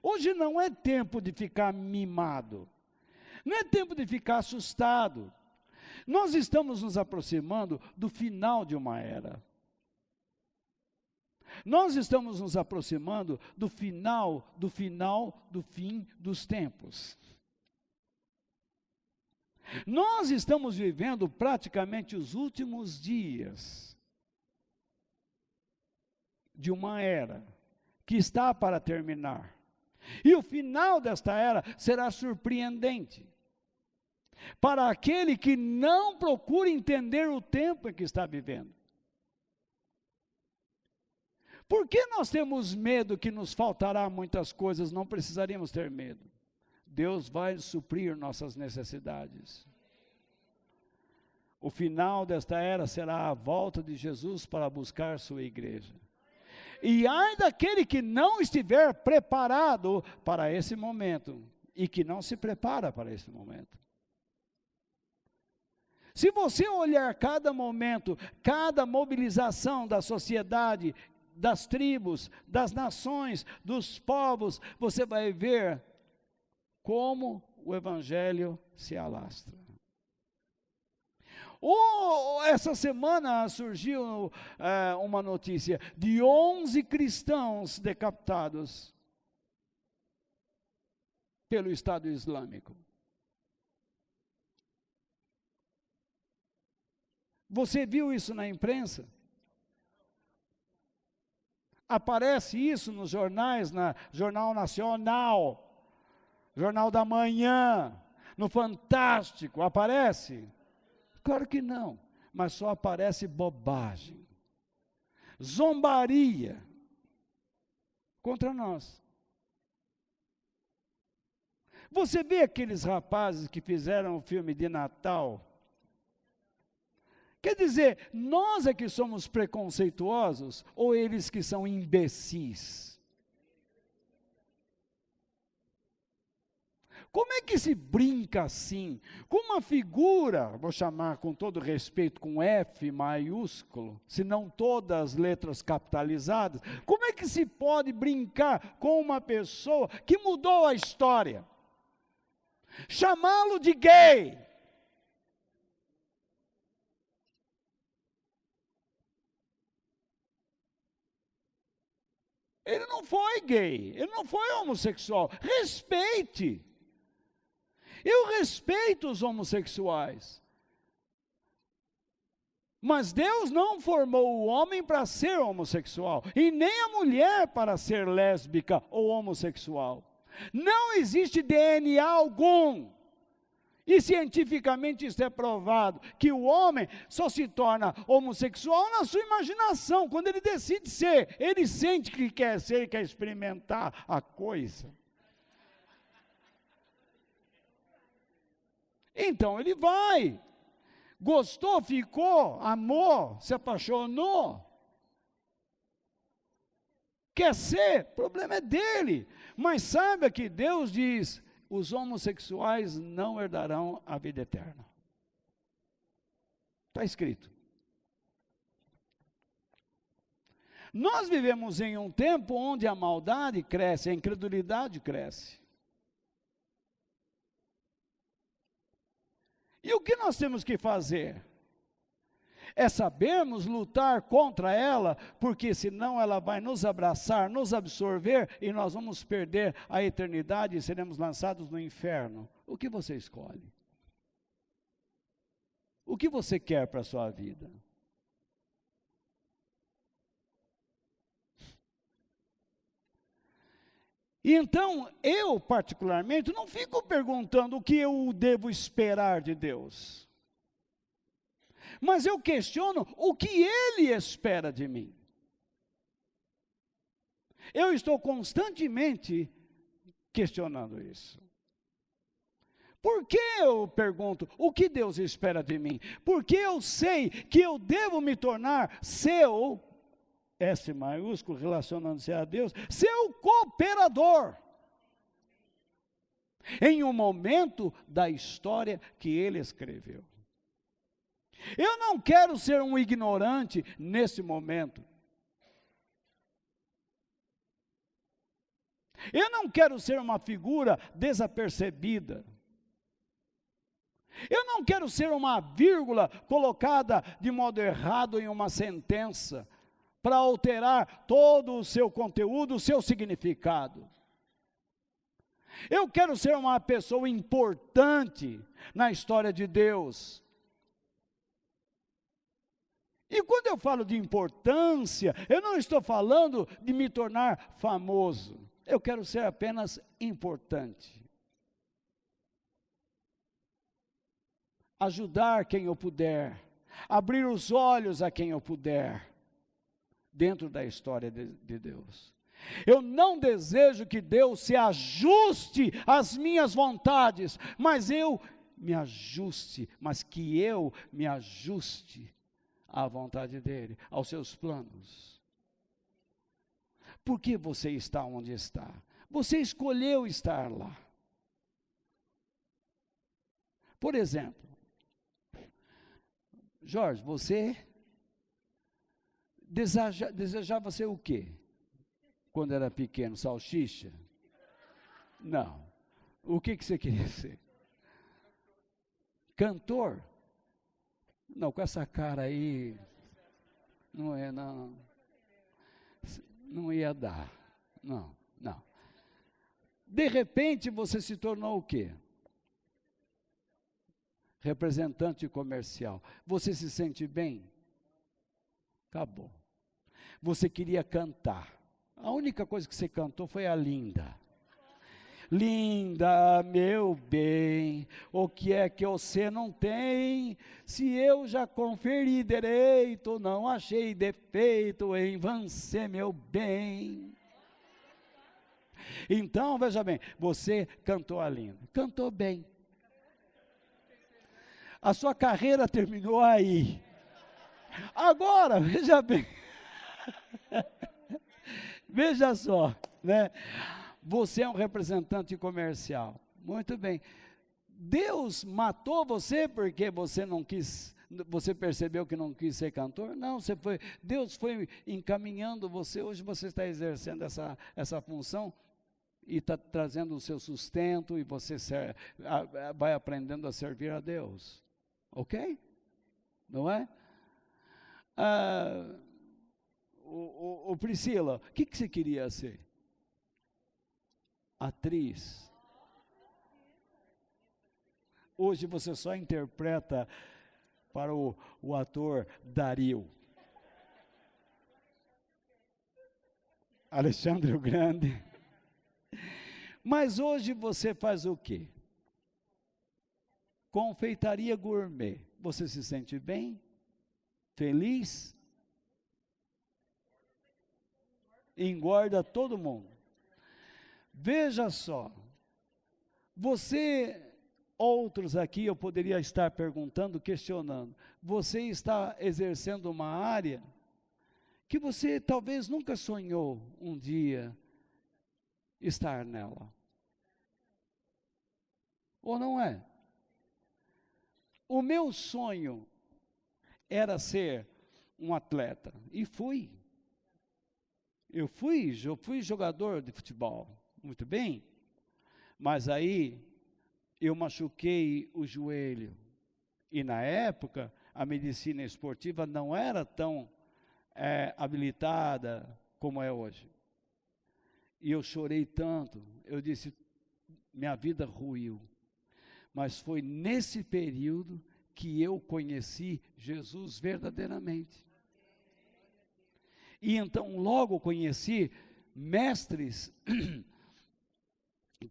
Hoje não é tempo de ficar mimado, não é tempo de ficar assustado. Nós estamos nos aproximando do final de uma era. Nós estamos nos aproximando do fim dos tempos. Nós estamos vivendo praticamente os últimos dias de uma era que está para terminar. E o final desta era será surpreendente para aquele que não procura entender o tempo em que está vivendo. Por que nós temos medo que nos faltará muitas coisas? Não precisaríamos ter medo. Deus vai suprir nossas necessidades. O final desta era será a volta de Jesus para buscar sua igreja. E ai daquele que não estiver preparado para esse momento, e que não se prepara para esse momento. Se você olhar cada momento, cada mobilização da sociedade, das tribos, das nações, dos povos, você vai ver como o Evangelho se alastra. Essa semana surgiu uma notícia de 11 cristãos decapitados pelo Estado Islâmico. Você viu isso na imprensa? Aparece isso nos jornais, Jornal Nacional, Jornal da Manhã, no Fantástico, aparece? Claro que não, mas só aparece bobagem, zombaria contra nós. Você vê aqueles rapazes que fizeram o filme de Natal? Quer dizer, nós é que somos preconceituosos ou eles que são imbecis? Como é que se brinca assim? Com uma figura, vou chamar com todo respeito, com F maiúsculo, se não todas as letras capitalizadas, como é que se pode brincar com uma pessoa que mudou a história? Chamá-lo de gay. Ele não foi gay, ele não foi homossexual. Respeite. Eu respeito os homossexuais. Mas Deus não formou o homem para ser homossexual, e nem a mulher para ser lésbica ou homossexual. Não existe DNA algum. E cientificamente isso é provado, que o homem só se torna homossexual na sua imaginação, quando ele decide ser, ele sente que quer ser, quer experimentar a coisa. Então ele vai, gostou, ficou, amou, se apaixonou. Quer ser, o problema é dele, mas saiba que Deus diz, os homossexuais não herdarão a vida eterna. Está escrito. Nós vivemos em um tempo onde a maldade cresce, a incredulidade cresce. E o que nós temos que fazer? É sabermos lutar contra ela, porque senão ela vai nos abraçar, nos absorver, e nós vamos perder a eternidade e seremos lançados no inferno. O que você escolhe? O que você quer para a sua vida? E então, eu particularmente, não fico perguntando o que eu devo esperar de Deus. Mas eu questiono o que Ele espera de mim. Eu estou constantemente questionando isso. Por que eu pergunto o que Deus espera de mim? Porque eu sei que eu devo me tornar seu, S maiúsculo, relacionando-se a Deus, seu cooperador. Em um momento da história que Ele escreveu. Eu não quero ser um ignorante nesse momento. Eu não quero ser uma figura desapercebida. Eu não quero ser uma vírgula colocada de modo errado em uma sentença, para alterar todo o seu conteúdo, o seu significado. Eu quero ser uma pessoa importante na história de Deus. E quando eu falo de importância, eu não estou falando de me tornar famoso. Eu quero ser apenas importante. Ajudar quem eu puder. Abrir os olhos a quem eu puder. Dentro da história de Deus. Eu não desejo que Deus se ajuste às minhas vontades, mas eu me ajuste, mas que eu me ajuste à vontade dEle, aos seus planos. Por que você está onde está? Você escolheu estar lá. Por exemplo, Jorge, você desejava ser o quê? Quando era pequeno, salsicha? Não. O que você queria ser? Cantor? Não, com essa cara aí, não ia dar, não. De repente você se tornou o quê? Representante comercial. Você se sente bem? Acabou. Você queria cantar. A única coisa que você cantou foi a linda. Linda, meu bem, o que é que você não tem? Se eu já conferi direito, não achei defeito em você, meu bem. Então, veja bem, você cantou a linda, cantou bem. A sua carreira terminou aí. Agora, veja bem, veja só, né? Você é um representante comercial. Muito bem. Deus matou você porque você não quis, você percebeu que não quis ser cantor? Não, Deus foi encaminhando você. Hoje você está exercendo essa função e está trazendo o seu sustento e você vai aprendendo a servir a Deus. Ok? Não é? Priscila, o que você queria ser? Atriz. Hoje você só interpreta para o ator Dario. Alexandre o Grande. Mas hoje você faz o quê? Confeitaria gourmet. Você se sente bem? Feliz? Engorda todo mundo. Veja só, outros aqui eu poderia estar perguntando, questionando, você está exercendo uma área que você talvez nunca sonhou um dia estar nela. Ou não é? O meu sonho era ser um atleta, e fui. Eu fui jogador de futebol. Muito bem, mas aí eu machuquei o joelho, e na época a medicina esportiva não era tão habilitada como é hoje, e eu chorei tanto, eu disse, minha vida ruiu, mas foi nesse período que eu conheci Jesus verdadeiramente, e então logo conheci mestres,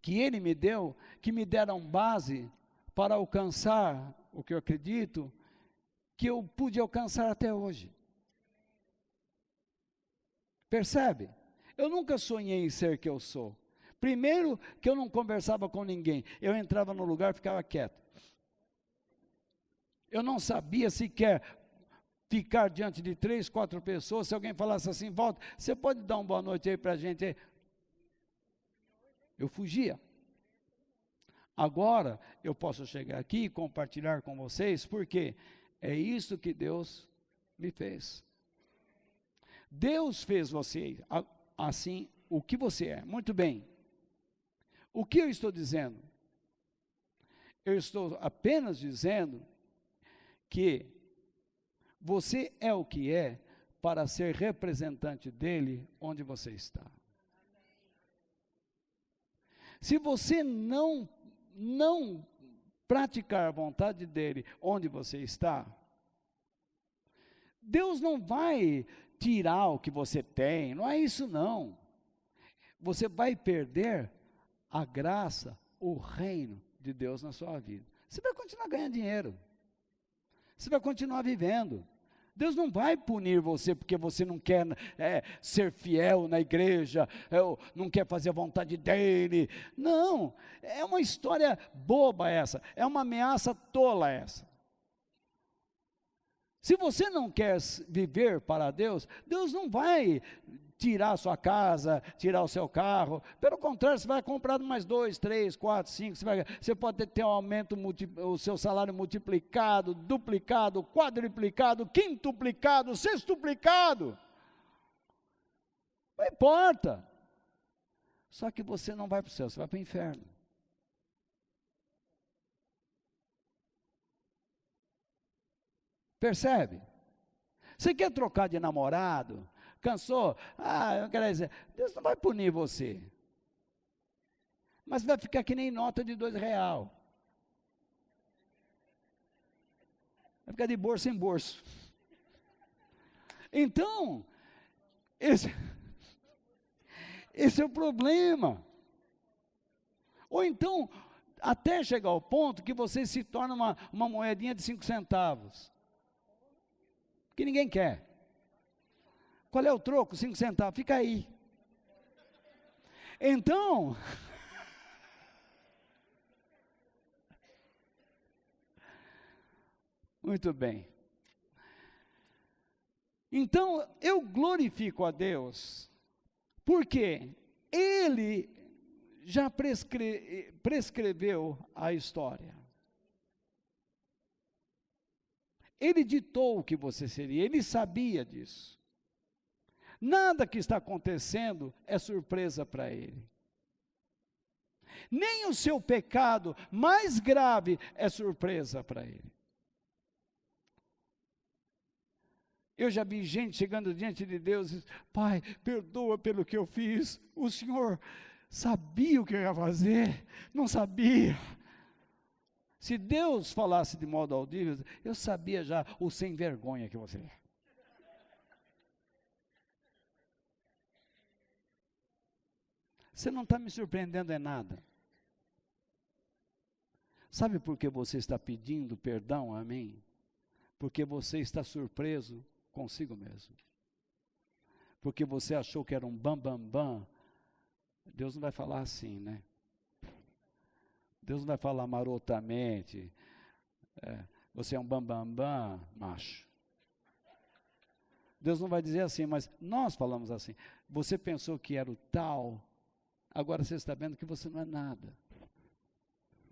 que Ele me deu, que me deram base para alcançar o que eu acredito, que eu pude alcançar até hoje. Percebe? Eu nunca sonhei em ser que eu sou. Primeiro, que eu não conversava com ninguém, eu entrava no lugar e ficava quieto. Eu não sabia sequer ficar diante de 3, 4 pessoas, se alguém falasse assim, volta, você pode dar uma boa noite aí para a gente aí? Eu fugia. Agora, eu posso chegar aqui e compartilhar com vocês, porque é isso que Deus me fez. Deus fez você assim, o que você é. Muito bem. O que eu estou dizendo? Eu estou apenas dizendo que você é o que é para ser representante dele onde você está. Se você não praticar a vontade dele onde você está, Deus não vai tirar o que você tem, não é isso não. Você vai perder a graça, o reino de Deus na sua vida. Você vai continuar ganhando dinheiro, você vai continuar vivendo. Deus não vai punir você porque você não quer ser fiel na igreja, não quer fazer a vontade dele. Não, é uma história boba essa, é uma ameaça tola essa. Se você não quer viver para Deus, Deus não vai tirar a sua casa, tirar o seu carro. Pelo contrário, você vai comprar mais 2, 3, 4, 5. Você pode ter um aumento, o seu salário multiplicado, duplicado, quadruplicado, quintuplicado, sextuplicado. Não importa. Só que você não vai para o céu, você vai para o inferno. Percebe? Você quer trocar de namorado? Cansou? Eu quero dizer, Deus não vai punir você. Mas vai ficar que nem nota de R$2. Vai ficar de bolso em bolso. Então, esse é o problema. Ou então, até chegar ao ponto que você se torna uma moedinha de 5 centavos. Que ninguém quer. Qual é o troco? 5 centavos. Fica aí. Então, muito bem. Então, eu glorifico a Deus, porque Ele já prescreveu a história. Ele ditou o que você seria, Ele sabia disso. Nada que está acontecendo é surpresa para Ele. Nem o seu pecado mais grave é surpresa para Ele. Eu já vi gente chegando diante de Deus e diz, Pai, perdoa pelo que eu fiz. O Senhor sabia o que eu ia fazer, não sabia. Se Deus falasse de modo audível, eu sabia já o sem vergonha que você é. Você não está me surpreendendo em nada. Sabe por que você está pedindo perdão a mim? Porque você está surpreso consigo mesmo. Porque você achou que era um bam. Deus não vai falar assim, né? Deus não vai falar marotamente. Você é um bam, macho. Deus não vai dizer assim, mas nós falamos assim. Você pensou que era o tal, agora você está vendo que você não é nada.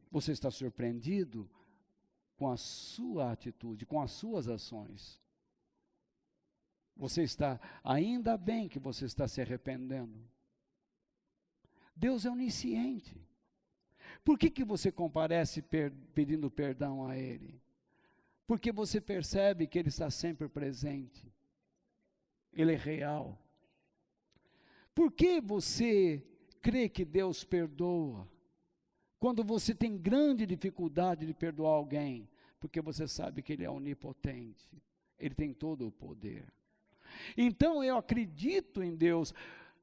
Você está surpreendido com a sua atitude, com as suas ações. Você está, ainda bem que você está se arrependendo. Deus é onisciente. Por que você comparece pedindo perdão a Ele? Porque você percebe que Ele está sempre presente. Ele é real. Por que você crê que Deus perdoa? Quando você tem grande dificuldade de perdoar alguém, porque você sabe que Ele é onipotente, Ele tem todo o poder. Então eu acredito em Deus,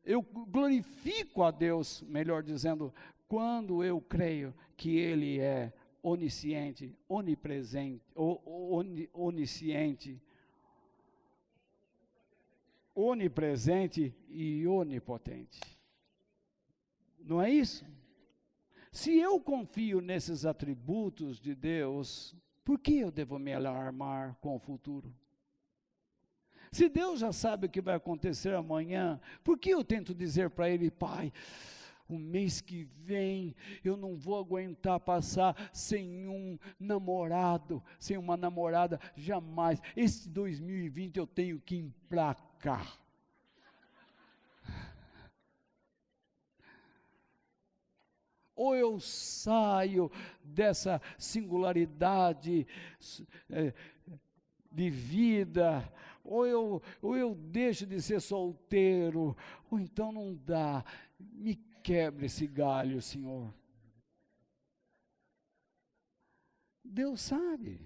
eu glorifico a Deus, melhor dizendo, quando eu creio que Ele é onisciente, onipresente, onisciente, onipresente e onipotente. Não é isso? Se eu confio nesses atributos de Deus, por que eu devo me alarmar com o futuro? Se Deus já sabe o que vai acontecer amanhã, por que eu tento dizer para Ele, Pai, o mês que vem eu não vou aguentar passar sem um namorado, sem uma namorada, jamais. Esse 2020 eu tenho que emplacar. Ou eu saio dessa singularidade de vida, ou eu deixo de ser solteiro, ou então não dá, me quebre esse galho, Senhor. Deus sabe.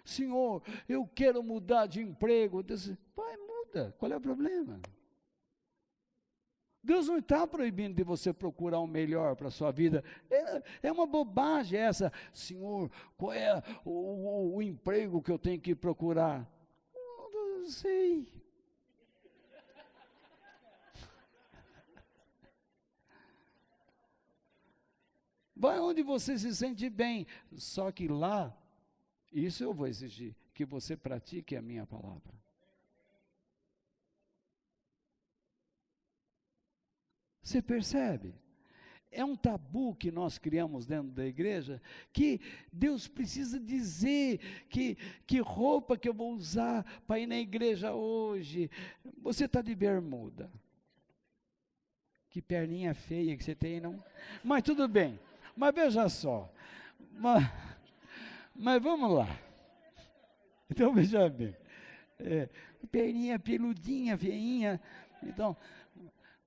Senhor, eu quero mudar de emprego. Deus diz, Pai, muda, qual é o problema? Deus não está proibindo de você procurar o melhor para a sua vida. É uma bobagem essa. Senhor, qual é o emprego que eu tenho que procurar? Não sei. Vai onde você se sente bem. Só que lá, isso eu vou exigir, que você pratique a minha palavra. Você percebe? É um tabu que nós criamos dentro da igreja, que Deus precisa dizer que roupa que eu vou usar para ir na igreja hoje. Você está de bermuda. Que perninha feia que você tem, não? Mas tudo bem. Mas veja só. Mas vamos lá. Então, veja bem. Perninha peludinha, feinha. Então,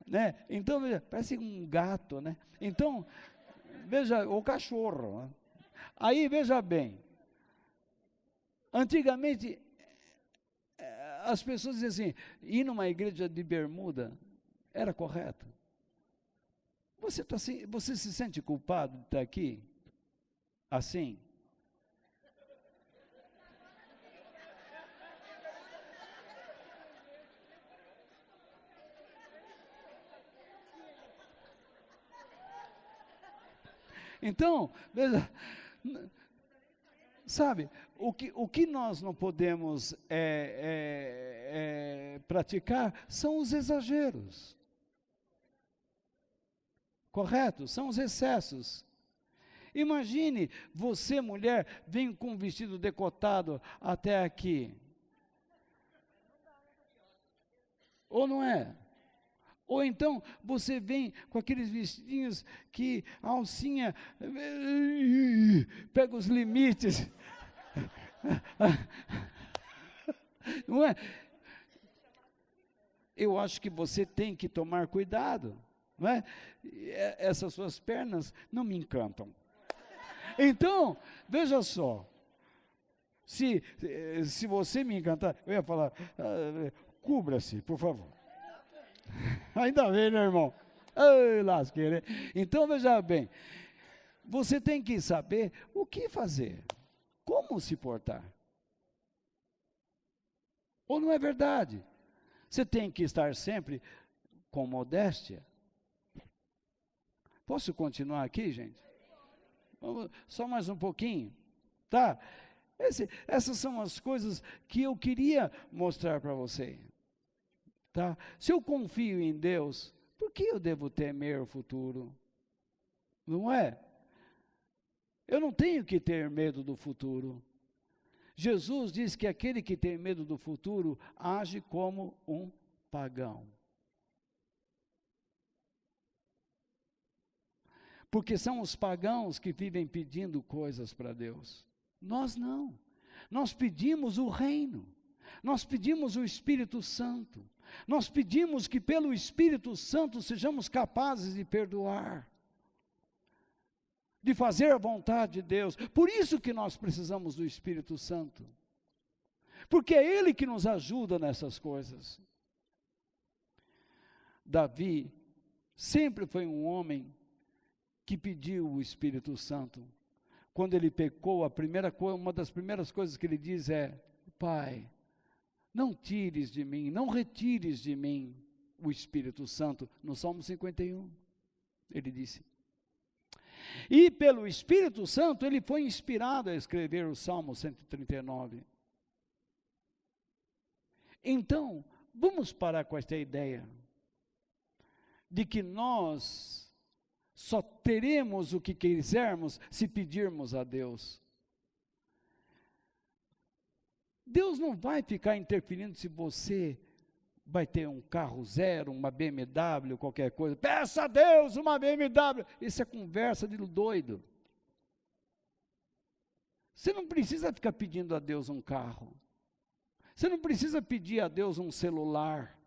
né? Então, veja, parece um gato, né? Então, veja, o cachorro. Né? Aí, veja bem. Antigamente, as pessoas diziam assim, ir numa igreja de bermuda era correto. Você se sente culpado de estar aqui? Assim? Então, veja, sabe, o que nós não podemos praticar são os exageros. Correto? São os excessos. Imagine você, mulher, vem com um vestido decotado até aqui. Ou não é? Ou então você vem com aqueles vestidinhos que a alcinha pega os limites. Não é? Eu acho que você tem que tomar cuidado. Não é? Essas suas pernas não me encantam. Então, veja só. Se você me encantar, eu ia falar, cubra-se, por favor. Ainda bem, meu irmão. Ai, lasqueira. Então, veja bem, você tem que saber o que fazer, como se portar. Ou não é verdade? Você tem que estar sempre com modéstia. Posso continuar aqui, gente? Só mais um pouquinho, tá? Essas são as coisas que eu queria mostrar para você. Tá? Se eu confio em Deus, por que eu devo temer o futuro? Não é? Eu não tenho que ter medo do futuro. Jesus diz que aquele que tem medo do futuro age como um pagão. Porque são os pagãos que vivem pedindo coisas para Deus. Nós não. Nós pedimos o reino. Nós pedimos o Espírito Santo. Nós pedimos que pelo Espírito Santo sejamos capazes de perdoar, de fazer a vontade de Deus. Por isso que nós precisamos do Espírito Santo, porque é Ele que nos ajuda nessas coisas. Davi sempre foi um homem que pediu o Espírito Santo. Quando ele pecou, uma das primeiras coisas que ele diz é: Pai, não tires de mim, não retires de mim o Espírito Santo. No Salmo 51, ele disse. E pelo Espírito Santo, ele foi inspirado a escrever o Salmo 139. Então, vamos parar com esta ideia de que nós só teremos o que quisermos se pedirmos a Deus. Deus não vai ficar interferindo se você vai ter um carro zero, uma BMW, qualquer coisa. Peça a Deus uma BMW. Isso é conversa de doido. Você não precisa ficar pedindo a Deus um carro. Você não precisa pedir a Deus um celular,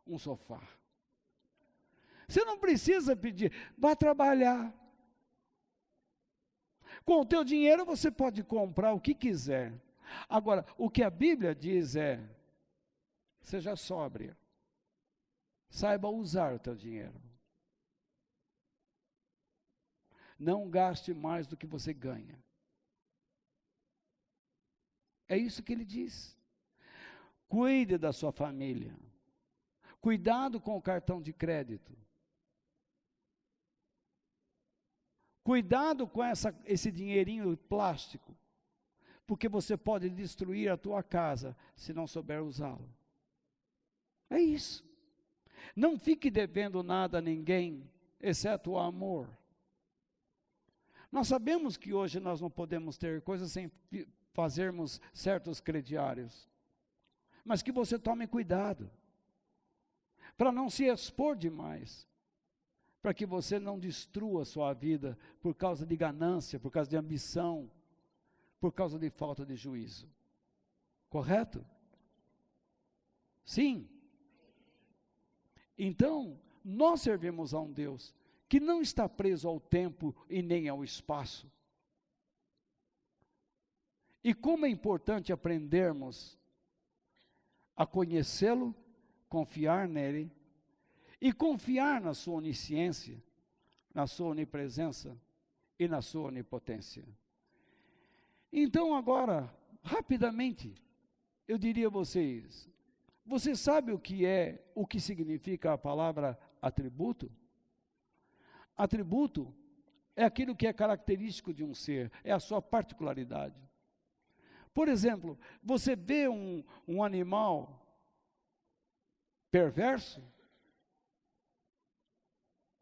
um sofá. Você não precisa pedir, vá trabalhar. Com o teu dinheiro você pode comprar o que quiser. Agora, o que a Bíblia diz é, seja sóbria, saiba usar o teu dinheiro. Não gaste mais do que você ganha. É isso que ele diz. Cuide da sua família. Cuidado com o cartão de crédito. Cuidado com esse dinheirinho plástico, porque você pode destruir a tua casa se não souber usá-lo. É isso. Não fique devendo nada a ninguém, exceto o amor. Nós sabemos que hoje nós não podemos ter coisas sem fazermos certos crediários, mas que você tome cuidado, para não se expor demais, para que você não destrua a sua vida por causa de ganância, por causa de ambição, por causa de falta de juízo. Correto? Sim. Então, nós servimos a um Deus que não está preso ao tempo e nem ao espaço. E como é importante aprendermos a conhecê-lo, confiar nele e confiar na sua onisciência, na sua onipresença e na sua onipotência. Então agora, rapidamente, eu diria a vocês, você sabe o que significa a palavra atributo? Atributo é aquilo que é característico de um ser, é a sua particularidade. Por exemplo, você vê um animal perverso?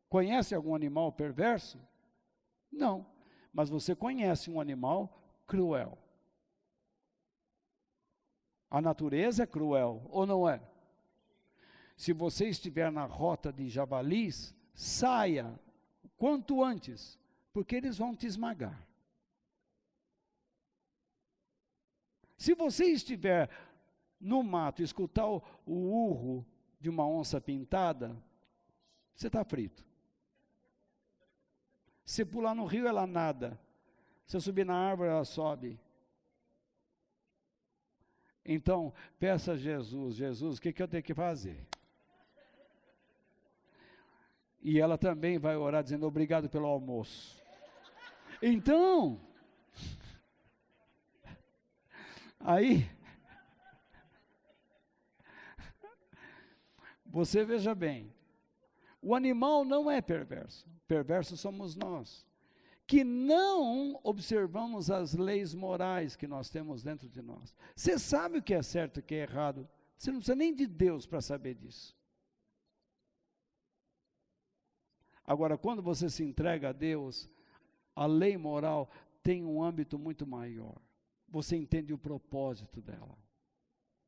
Conhece algum animal perverso? Não, mas você conhece um animal cruel. A natureza é cruel, ou não é? Se você estiver na rota de javalis, saia quanto antes, porque eles vão te esmagar. Se você estiver no mato e escutar o urro de uma onça pintada, você está frito. Se pular no rio, ela nada. Se subir na árvore, ela sobe. Então, peça a Jesus, Jesus, o que eu tenho que fazer? E ela também vai orar dizendo, obrigado pelo almoço. Então, aí, você veja bem, o animal não é perverso, perversos somos nós, que não observamos as leis morais que nós temos dentro de nós. Você sabe o que é certo e o que é errado, você não precisa nem de Deus para saber disso. Agora, quando você se entrega a Deus, a lei moral tem um âmbito muito maior. Você entende o propósito dela,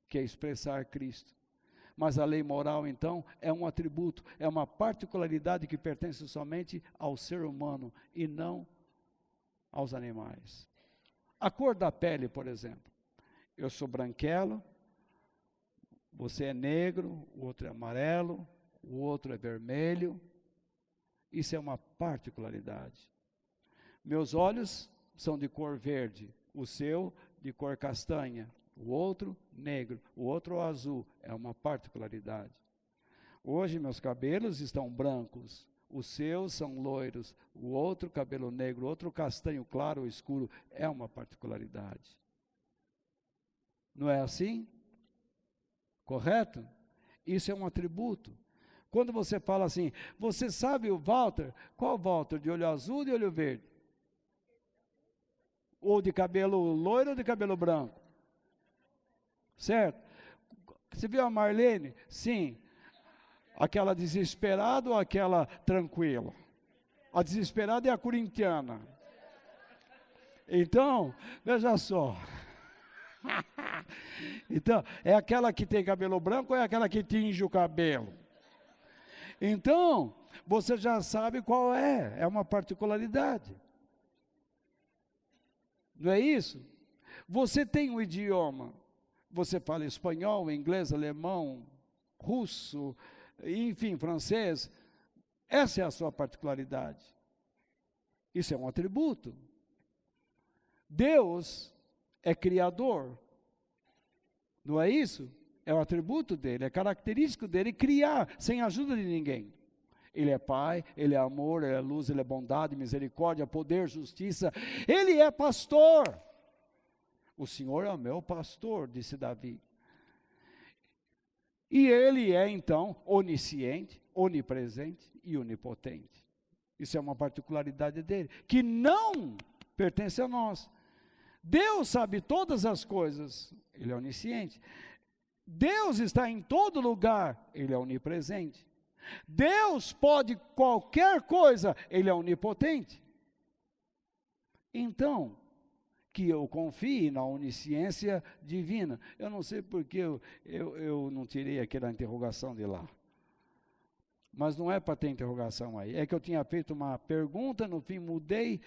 que é expressar Cristo. Mas a lei moral, então, é um atributo, é uma particularidade que pertence somente ao ser humano e não aos animais. A cor da pele, por exemplo. Eu sou branquelo, você é negro, o outro é amarelo, o outro é vermelho. Isso é uma particularidade. Meus olhos são de cor verde, o seu de cor castanha, o outro negro, o outro azul, é uma particularidade. Hoje meus cabelos estão brancos, os seus são loiros, o outro cabelo negro, o outro castanho claro ou escuro, é uma particularidade. Não é assim? Correto? Isso é um atributo. Quando você fala assim, você sabe o Walter? Qual Walter? De olho azul ou de olho verde? Ou de cabelo loiro ou de cabelo branco? Certo? Você viu a Marlene? Sim. Aquela desesperada ou aquela tranquila? A desesperada é a corintiana. Então, veja só. Então, é aquela que tem cabelo branco ou é aquela que tinge o cabelo? Então, você já sabe qual é uma particularidade. Não é isso? Você tem um idioma, você fala espanhol, inglês, alemão, russo, enfim, francês, essa é a sua particularidade. Isso é um atributo. Deus é criador, não é isso? É um atributo dele, é característico dele criar sem ajuda de ninguém. Ele é Pai, Ele é amor, Ele é luz, Ele é bondade, misericórdia, poder, justiça. Ele é pastor. O Senhor é o meu pastor, disse Davi. E Ele é então onisciente, onipresente e onipotente. Isso é uma particularidade dele, que não pertence a nós. Deus sabe todas as coisas, Ele é onisciente. Deus está em todo lugar, Ele é onipresente. Deus pode qualquer coisa, Ele é onipotente. Então, que eu confie na onisciência divina. Eu não sei porque eu não tirei aquela interrogação de lá. Mas não é para ter interrogação aí. É que eu tinha feito uma pergunta, no fim mudei,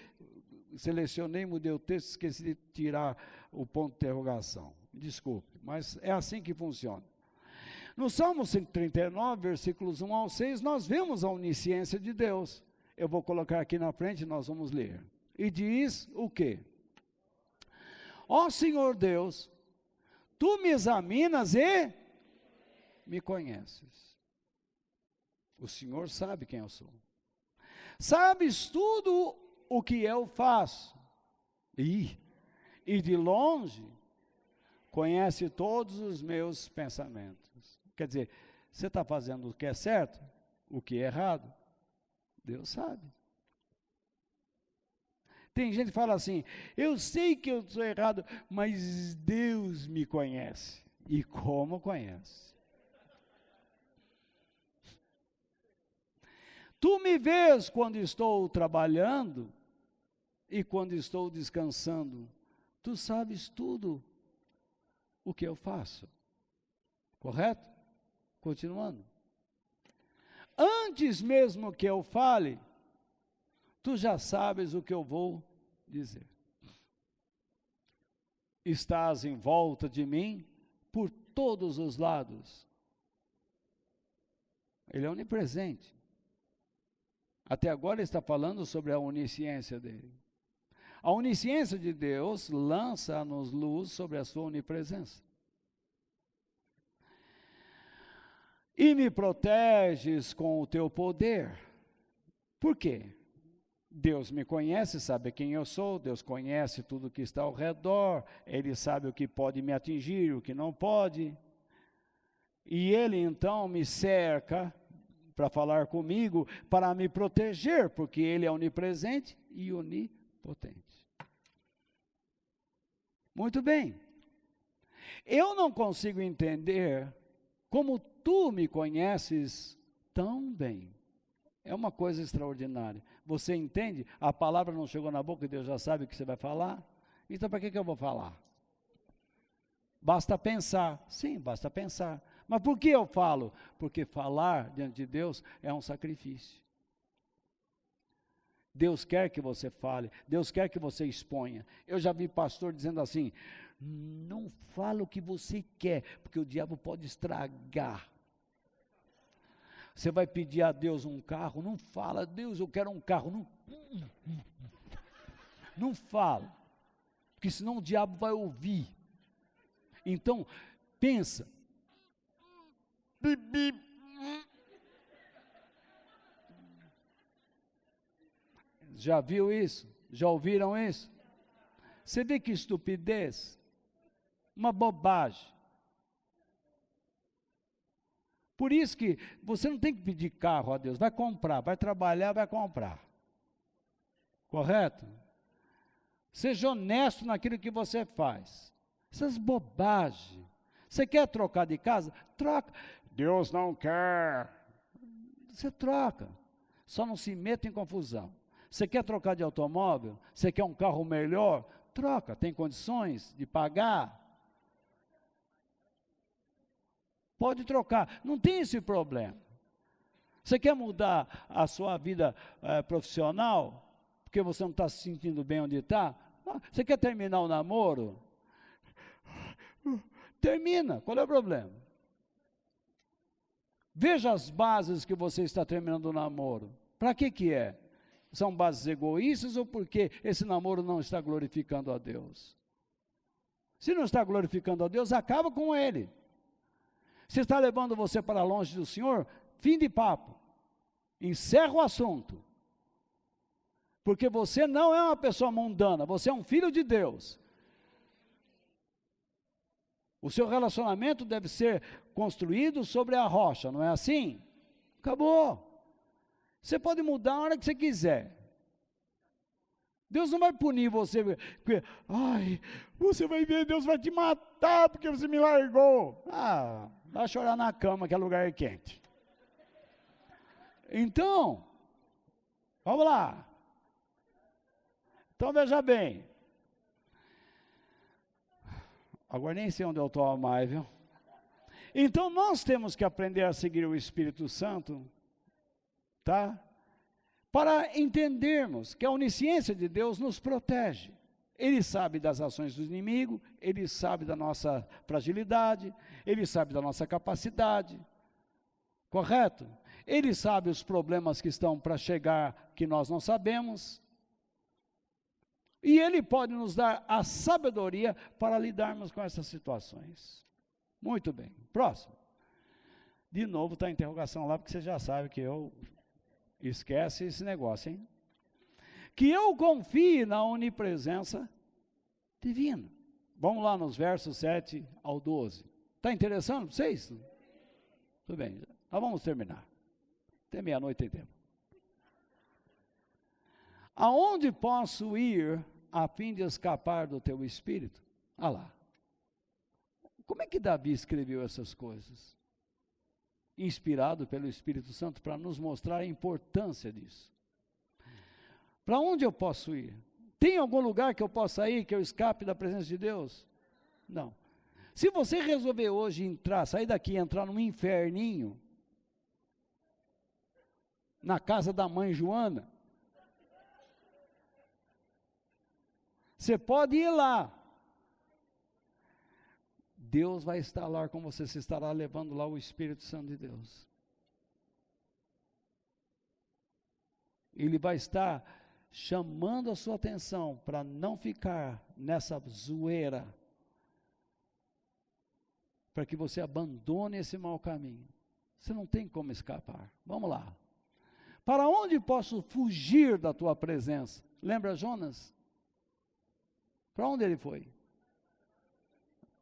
selecionei, mudei o texto, esqueci de tirar o ponto de interrogação. Desculpe, mas é assim que funciona. No Salmo 139, versículos 1 ao 6, nós vemos a onisciência de Deus. Eu vou colocar aqui na frente e nós vamos ler. E diz o quê? Ó Senhor Deus, Tu me examinas e me conheces. O Senhor sabe quem eu sou. Sabes tudo o que eu faço. E de longe conhece todos os meus pensamentos. Quer dizer, você está fazendo o que é certo, o que é errado, Deus sabe. Tem gente que fala assim, eu sei que eu sou errado, mas Deus me conhece. E como conhece? Tu me vês quando estou trabalhando e quando estou descansando. Tu sabes tudo o que eu faço. Correto? Continuando. Antes mesmo que eu fale, tu já sabes o que eu vou dizer. Estás em volta de mim por todos os lados. Ele é onipresente. Até agora ele está falando sobre a onisciência dele. A onisciência de Deus lança-nos luz sobre a sua onipresença. E me proteges com o teu poder. Por quê? Deus me conhece, sabe quem eu sou, Deus conhece tudo que está ao redor, Ele sabe o que pode me atingir, o que não pode. E Ele então me cerca para falar comigo, para me proteger, porque Ele é onipresente e onipotente. Muito bem. Eu não consigo entender como tu me conheces tão bem. É uma coisa extraordinária. Você entende? A palavra não chegou na boca e Deus já sabe o que você vai falar. Então, para que eu vou falar? Basta pensar. Sim, basta pensar. Mas por que eu falo? Porque falar diante de Deus é um sacrifício. Deus quer que você fale. Deus quer que você exponha. Eu já vi pastor dizendo assim, não fala o que você quer, porque o diabo pode estragar. Você vai pedir a Deus um carro, não fala, Deus, eu quero um carro. Não fala, porque senão o diabo vai ouvir. Então, pensa. Já viu isso? Já ouviram isso? Você vê que estupidez? Uma bobagem. Por isso que você não tem que pedir carro a Deus, vai comprar, vai trabalhar, vai comprar. Correto? Seja honesto naquilo que você faz. Essas bobagens. Você quer trocar de casa? Troca. Deus não quer. Você troca. Só não se meta em confusão. Você quer trocar de automóvel? Você quer um carro melhor? Troca. Tem condições de pagar? Pode trocar, não tem esse problema. Você quer mudar a sua vida profissional, porque você não está se sentindo bem onde está? Você quer terminar o namoro? Termina, qual é o problema? Veja as bases que você está terminando o namoro. Para que é? São bases egoístas ou porque esse namoro não está glorificando a Deus? Se não está glorificando a Deus, acaba com ele. Se está levando você para longe do Senhor, fim de papo. Encerra o assunto. Porque você não é uma pessoa mundana, você é um filho de Deus. O seu relacionamento deve ser construído sobre a rocha, não é assim? Acabou. Você pode mudar a hora que você quiser. Deus não vai punir você, porque, ai, você vai ver, Deus vai te matar porque você me largou. Ah, vai chorar na cama, que é lugar quente. Então, vamos lá. Então veja bem. Agora nem sei onde eu estou mais, viu? Então nós temos que aprender a seguir o Espírito Santo, tá? para entendermos que a onisciência de Deus nos protege. Ele sabe das ações do inimigo, Ele sabe da nossa fragilidade, Ele sabe da nossa capacidade, correto? Ele sabe os problemas que estão para chegar, que nós não sabemos, e Ele pode nos dar a sabedoria para lidarmos com essas situações. Muito bem, próximo. De novo está a interrogação lá, porque você já sabe que eu esquece esse negócio, hein? Que eu confie na onipresença divina. Vamos lá nos versos 7 ao 12. Está interessando para vocês? Tudo bem, nós vamos terminar. Até meia-noite tem tempo. Aonde posso ir a fim de escapar do teu espírito? Ah lá. Como é que Davi escreveu essas coisas? Inspirado pelo Espírito Santo para nos mostrar a importância disso. Para onde eu posso ir? Tem algum lugar que eu possa ir, que eu escape da presença de Deus? Não. Se você resolver hoje sair daqui e entrar num inferninho, na casa da mãe Joana, você pode ir lá. Deus vai estar lá com você, você estará levando lá o Espírito Santo de Deus. Ele vai estar chamando a sua atenção para não ficar nessa zoeira, para que você abandone esse mau caminho. Você não tem como escapar. Vamos lá. Para onde posso fugir da tua presença? Lembra Jonas? Para onde ele foi?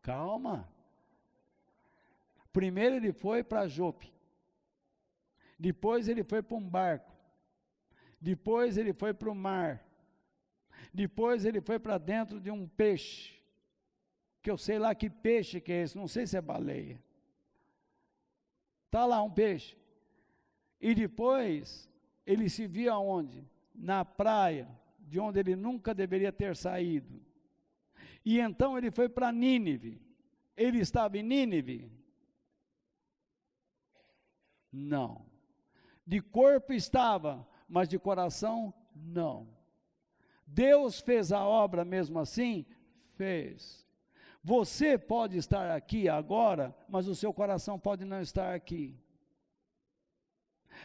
Calma. Primeiro ele foi para Jope. Depois ele foi para um barco. Depois ele foi para o mar. Depois ele foi para dentro de um peixe. Que eu sei lá que peixe que é esse, não sei se é baleia. Está lá um peixe. E depois ele se viu aonde? Na praia, de onde ele nunca deveria ter saído. E então ele foi para Nínive. Ele estava em Nínive? Não. De corpo estava, mas de coração, não. Deus fez a obra mesmo assim? Fez. Você pode estar aqui agora, mas o seu coração pode não estar aqui.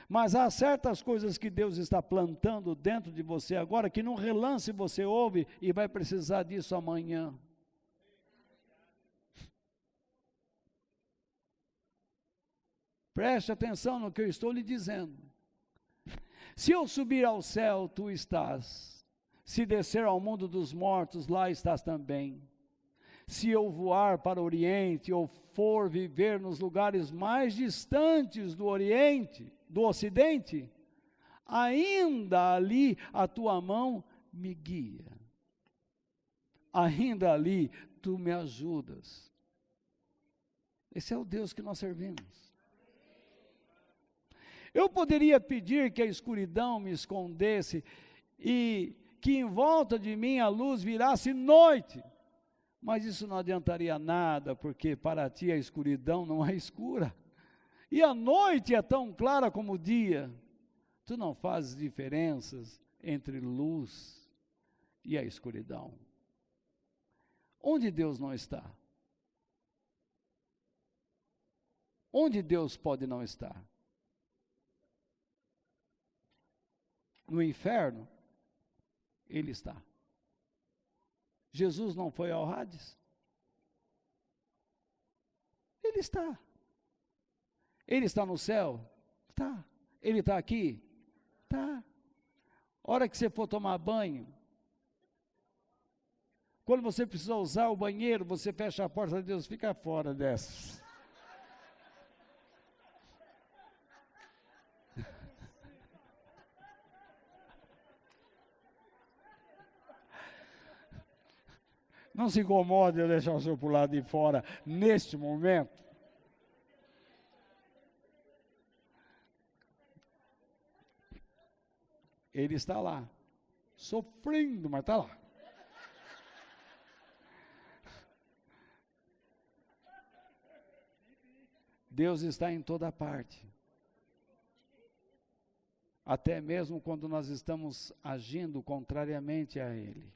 Mas há certas coisas que Deus está plantando dentro de você agora, que num relance você ouve e vai precisar disso amanhã. Preste atenção no que eu estou lhe dizendo. Se eu subir ao céu, tu estás. Se descer ao mundo dos mortos, lá estás também. Se eu voar para o Oriente, ou for viver nos lugares mais distantes do Oriente, do Ocidente, ainda ali a tua mão me guia. Ainda ali tu me ajudas. Esse é o Deus que nós servimos. Eu poderia pedir que a escuridão me escondesse e que em volta de mim a luz virasse noite, mas isso não adiantaria nada, porque para ti a escuridão não é escura, e a noite é tão clara como o dia. Tu não fazes diferenças entre luz e a escuridão. Onde Deus não está? Onde Deus pode não estar? No inferno, Ele está. Jesus não foi ao Hades? Ele está. Ele está no céu? Está. Ele está aqui? Está. Hora que você for tomar banho, quando você precisar usar o banheiro, você fecha a porta de Deus, fica fora dessas. Não se incomode eu deixar o senhor por lado de fora neste momento. Ele está lá, sofrendo, mas está lá. Deus está em toda parte. até mesmo quando nós estamos agindo contrariamente a Ele.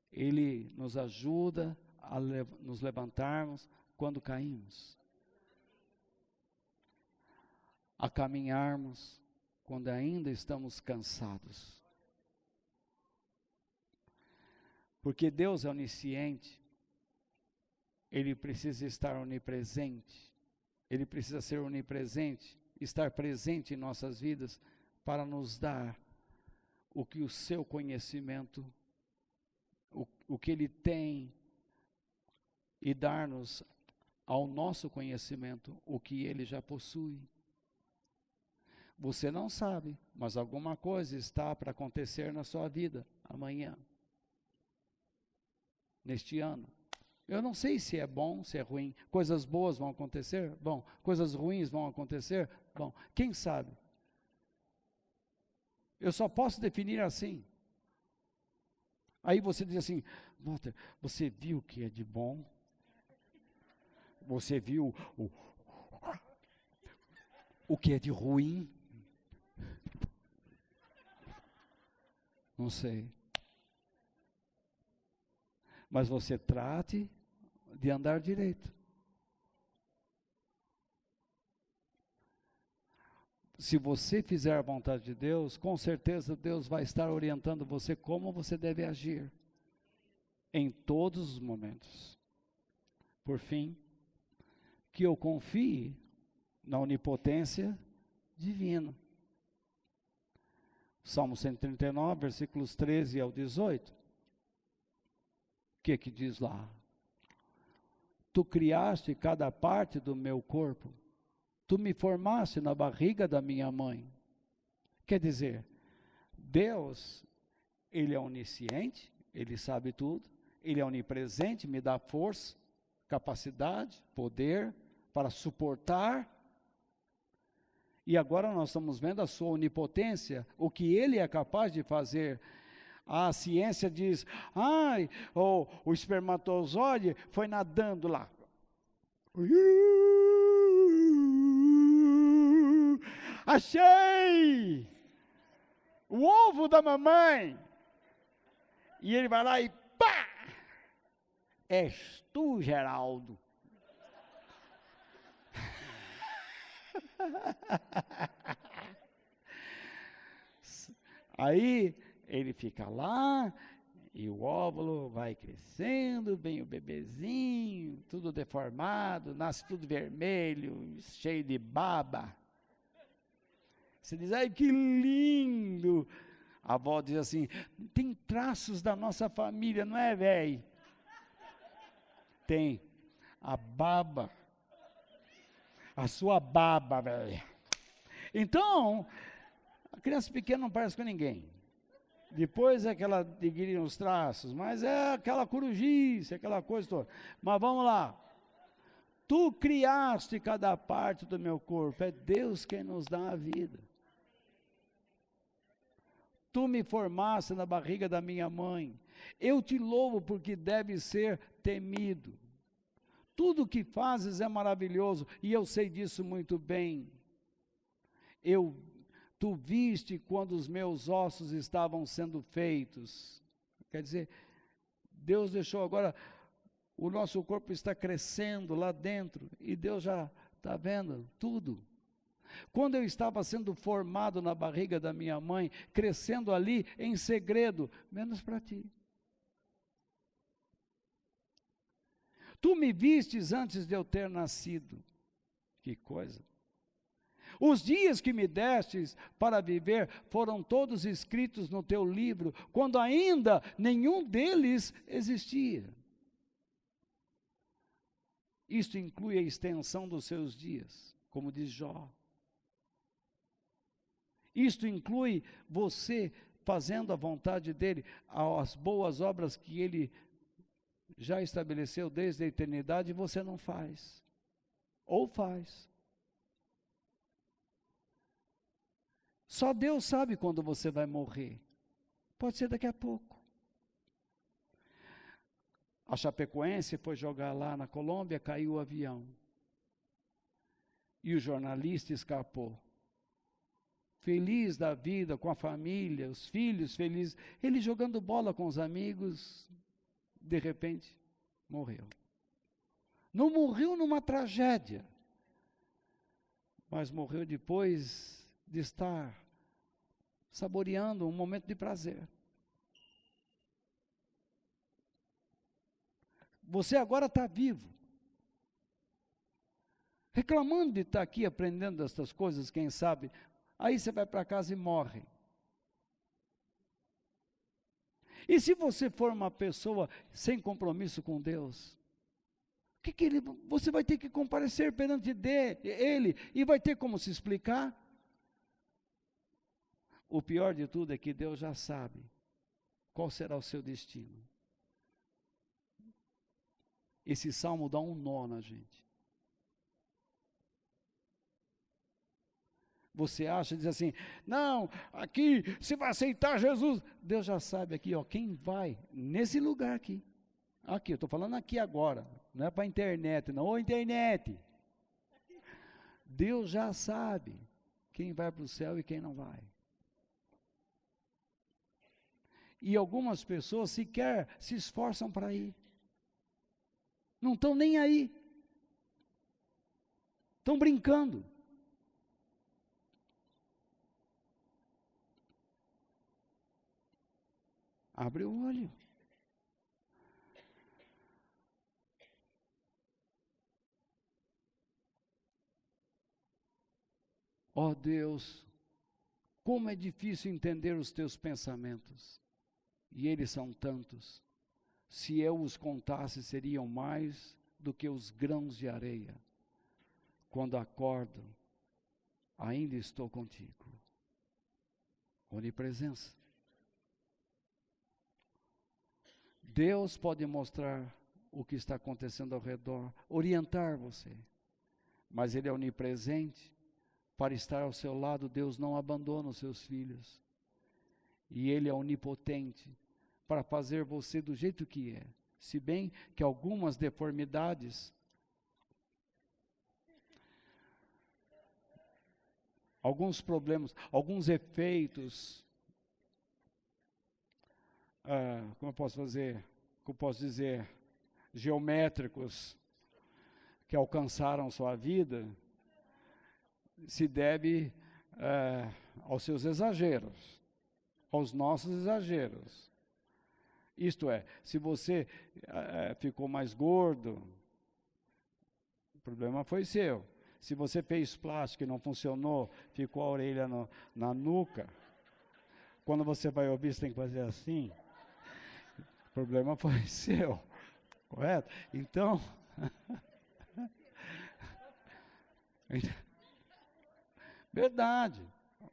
Ele nos ajuda a nos levantarmos quando caímos, a caminharmos quando ainda estamos cansados. Porque Deus é onisciente, Ele precisa estar onipresente, Ele precisa ser onipresente, estar presente em nossas vidas para nos dar o que o seu conhecimento, o que Ele tem, e dar-nos ao nosso conhecimento o que Ele já possui. Você não sabe, mas alguma coisa está para acontecer na sua vida amanhã, neste ano. Eu não sei se é bom, se é ruim. Coisas boas vão acontecer? Bom. Coisas ruins vão acontecer? Bom. Quem sabe? Eu só posso definir assim. Aí você diz assim, Walter, você viu o que é de bom? Você viu o que é de ruim? Não sei. Mas você trate de andar direito. Se você fizer a vontade de Deus, com certeza Deus vai estar orientando você como você deve agir em todos os momentos. Por fim, que eu confie na onipotência divina. Salmo 139, versículos 13 ao 18. O que diz lá? Tu criaste cada parte do meu corpo, tu me formaste na barriga da minha mãe. Quer dizer, Deus, Ele é onisciente, Ele sabe tudo, Ele é onipresente, me dá força, capacidade, poder para suportar. E agora nós estamos vendo a sua onipotência, o que Ele é capaz de fazer. A ciência diz, o espermatozoide foi nadando lá. Achei! O ovo da mamãe! E ele vai lá e pá! És tu, Geraldo. Aí ele fica lá e o óvulo vai crescendo, vem o bebezinho, tudo deformado, nasce tudo vermelho, cheio de baba. Você diz, ai que lindo! A avó diz assim, tem traços da nossa família, não é, velho? Tem a baba, a sua baba, velho. Então, a criança pequena não parece com ninguém. Depois é que ela adquire os traços, mas é aquela corujice, aquela coisa toda. Mas vamos lá. Tu criaste cada parte do meu corpo, é Deus quem nos dá a vida. Tu me formaste na barriga da minha mãe. Eu te louvo porque deve ser temido. Tudo que fazes é maravilhoso e eu sei disso muito bem. Tu viste quando os meus ossos estavam sendo feitos. Quer dizer, Deus deixou agora, o nosso corpo está crescendo lá dentro, e Deus já está vendo tudo. Quando eu estava sendo formado na barriga da minha mãe, crescendo ali em segredo, menos para ti. Tu me vistes antes de eu ter nascido. Que coisa. Os dias que me destes para viver foram todos escritos no teu livro, quando ainda nenhum deles existia. Isto inclui a extensão dos seus dias, como diz Jó. Isto inclui você fazendo a vontade dele, as boas obras que ele já estabeleceu desde a eternidade, e você não faz. Ou faz. Só Deus sabe quando você vai morrer. Pode ser daqui a pouco. A Chapecoense foi jogar lá na Colômbia, caiu o avião. E o jornalista escapou. feliz da vida, com a família, os filhos felizes, ele jogando bola com os amigos, de repente, morreu. Não morreu numa tragédia, mas morreu depois de estar saboreando um momento de prazer. Você agora está vivo, reclamando de estar aqui aprendendo estas coisas, quem sabe, aí você vai para casa e morre. E se você for uma pessoa sem compromisso com Deus, você vai ter que comparecer perante Ele e vai ter como se explicar? O pior de tudo é que Deus já sabe qual será o seu destino. Esse salmo dá um nó na gente. Você acha, diz assim, não, aqui você vai aceitar Jesus. Deus já sabe aqui, ó, quem vai nesse lugar aqui. Aqui, eu estou falando aqui agora, não é para a internet, não. Ô internet! Deus já sabe quem vai para o céu e quem não vai. E algumas pessoas sequer se esforçam para ir. Não estão nem aí. Estão brincando. Abre o olho. Ó Deus, como é difícil entender os teus pensamentos. E eles são tantos. Se eu os contasse, seriam mais do que os grãos de areia. Quando acordo, ainda estou contigo. Onipresença. Deus pode mostrar o que está acontecendo ao redor, orientar você. Mas Ele é onipresente. Para estar ao seu lado, Deus não abandona os seus filhos. E Ele é onipotente para fazer você do jeito que é. Se bem que algumas deformidades, alguns problemas, alguns efeitos, como eu posso dizer, geométricos, que alcançaram sua vida, se deve aos seus exageros, aos nossos exageros. Isto é, se você ficou mais gordo, o problema foi seu. Se você fez plástico e não funcionou, ficou a orelha na nuca, quando você vai ouvir, você tem que fazer assim, o problema foi seu, correto? Então, verdade,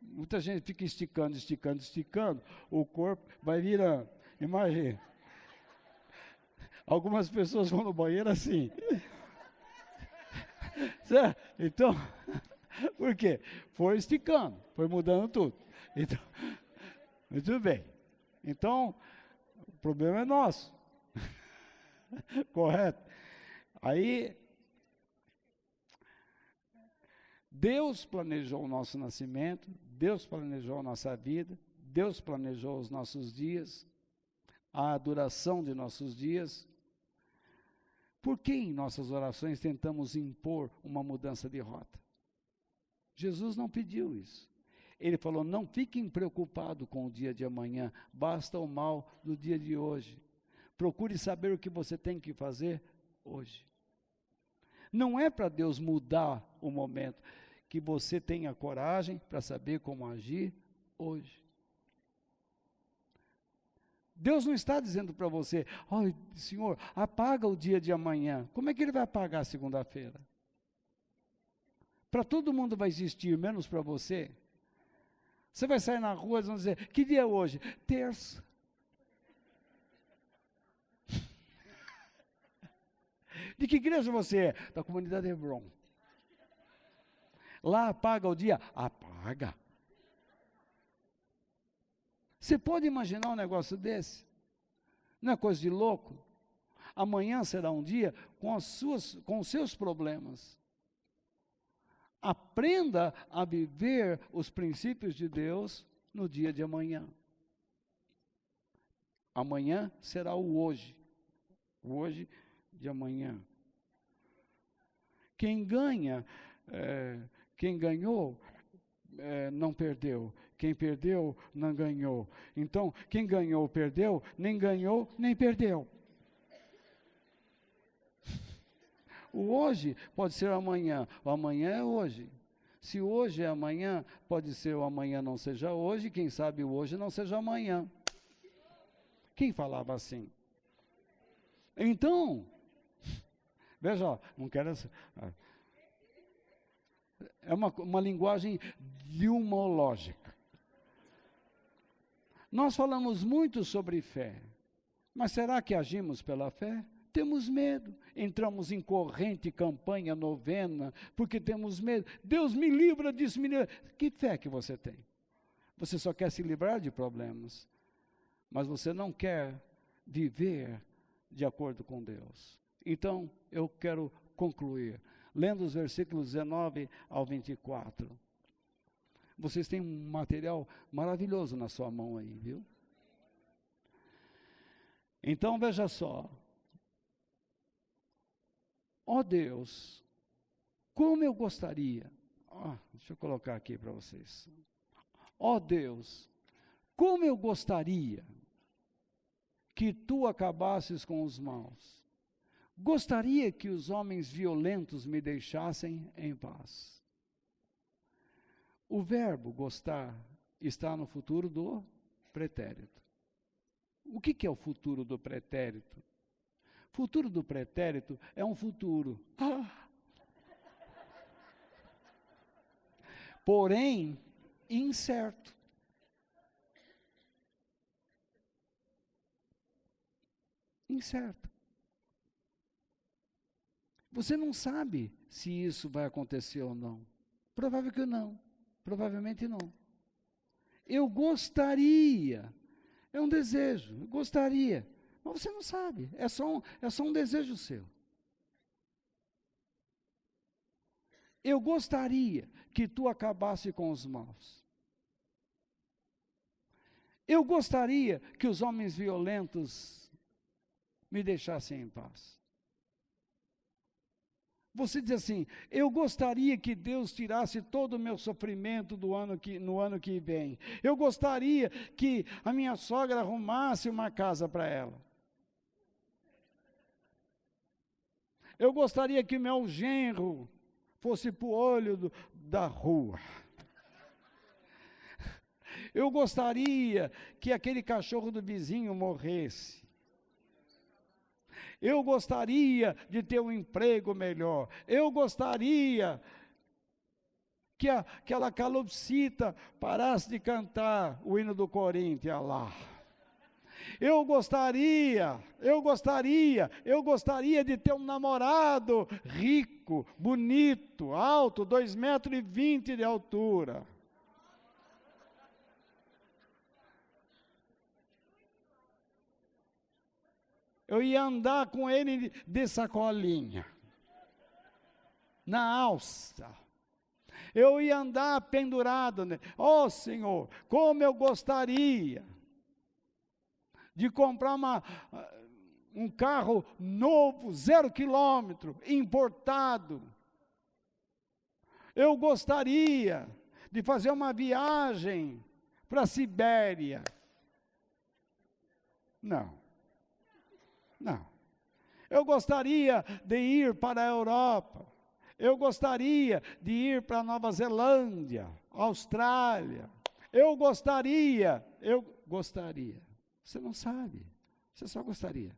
muita gente fica esticando, o corpo vai virando. Imagina, algumas pessoas vão no banheiro assim, certo? Então, por quê? Foi esticando, foi mudando tudo. Então, muito bem, então, o problema é nosso, correto? Aí, Deus planejou o nosso nascimento, Deus planejou a nossa vida, Deus planejou os nossos dias, a duração de nossos dias. Por que em nossas orações tentamos impor uma mudança de rota? Jesus não pediu isso. Ele falou, não fiquem preocupados com o dia de amanhã, basta o mal do dia de hoje. Procure saber o que você tem que fazer hoje. Não é para Deus mudar o momento, que você tenha coragem para saber como agir hoje. Deus não está dizendo para você, Senhor, apaga o dia de amanhã. Como é que Ele vai apagar segunda-feira? Para todo mundo vai existir, menos para você. Você vai sair na rua e vão dizer, que dia é hoje? Terça. De que igreja você é? Da comunidade Hebron. Lá apaga o dia? Apaga. Você pode imaginar um negócio desse? Não é coisa de louco? Amanhã será um dia com os seus problemas. Aprenda a viver os princípios de Deus no dia de amanhã. Amanhã será o hoje. O hoje de amanhã. Quem ganhou, não perdeu. Quem perdeu, não ganhou. Então, quem ganhou, perdeu, nem perdeu. O hoje pode ser amanhã. O amanhã é hoje. Se hoje é amanhã, pode ser o amanhã não seja hoje, quem sabe o hoje não seja amanhã. Quem falava assim? Então, veja, ó, não quero... É uma linguagem diumológica. Nós falamos muito sobre fé, mas será que agimos pela fé? Temos medo, entramos em corrente, campanha, novena, porque temos medo. Deus me livra disso, me livra. Que fé que você tem? Você só quer se livrar de problemas, mas você não quer viver de acordo com Deus. Então, eu quero concluir, lendo os versículos 19 ao 24. Vocês têm um material maravilhoso na sua mão aí, viu? Então, veja só. Ó Deus, como eu gostaria, deixa eu colocar aqui para vocês. Ó Deus, como eu gostaria que tu acabasses com os maus. Gostaria que os homens violentos me deixassem em paz. O verbo gostar está no futuro do pretérito. O que é o futuro do pretérito? Futuro do pretérito é um futuro. Porém, incerto. Incerto. Você não sabe se isso vai acontecer ou não. Provável que não. Provavelmente não. Eu gostaria. É um desejo. Eu gostaria. Mas você não sabe. É só um desejo seu. Eu gostaria que tu acabasse com os maus. Eu gostaria que os homens violentos me deixassem em paz. Você diz assim, eu gostaria que Deus tirasse todo o meu sofrimento no ano que vem. Eu gostaria que a minha sogra arrumasse uma casa para ela. Eu gostaria que meu genro fosse para o olho da rua. Eu gostaria que aquele cachorro do vizinho morresse. Eu gostaria de ter um emprego melhor. Eu gostaria que aquela calopsita parasse de cantar o hino do Corinthians lá. Eu gostaria de ter um namorado rico, bonito, alto, 2,20 metros de altura. Eu ia andar com ele de sacolinha, na alça. Eu ia andar pendurado nele. Oh, Senhor, como eu gostaria de comprar um carro novo, 0 quilômetro, importado. Eu gostaria de fazer uma viagem para a Sibéria. Não. Eu gostaria de ir para a Europa. Eu gostaria de ir para a Nova Zelândia, Austrália. Eu gostaria. Você não sabe, você só gostaria.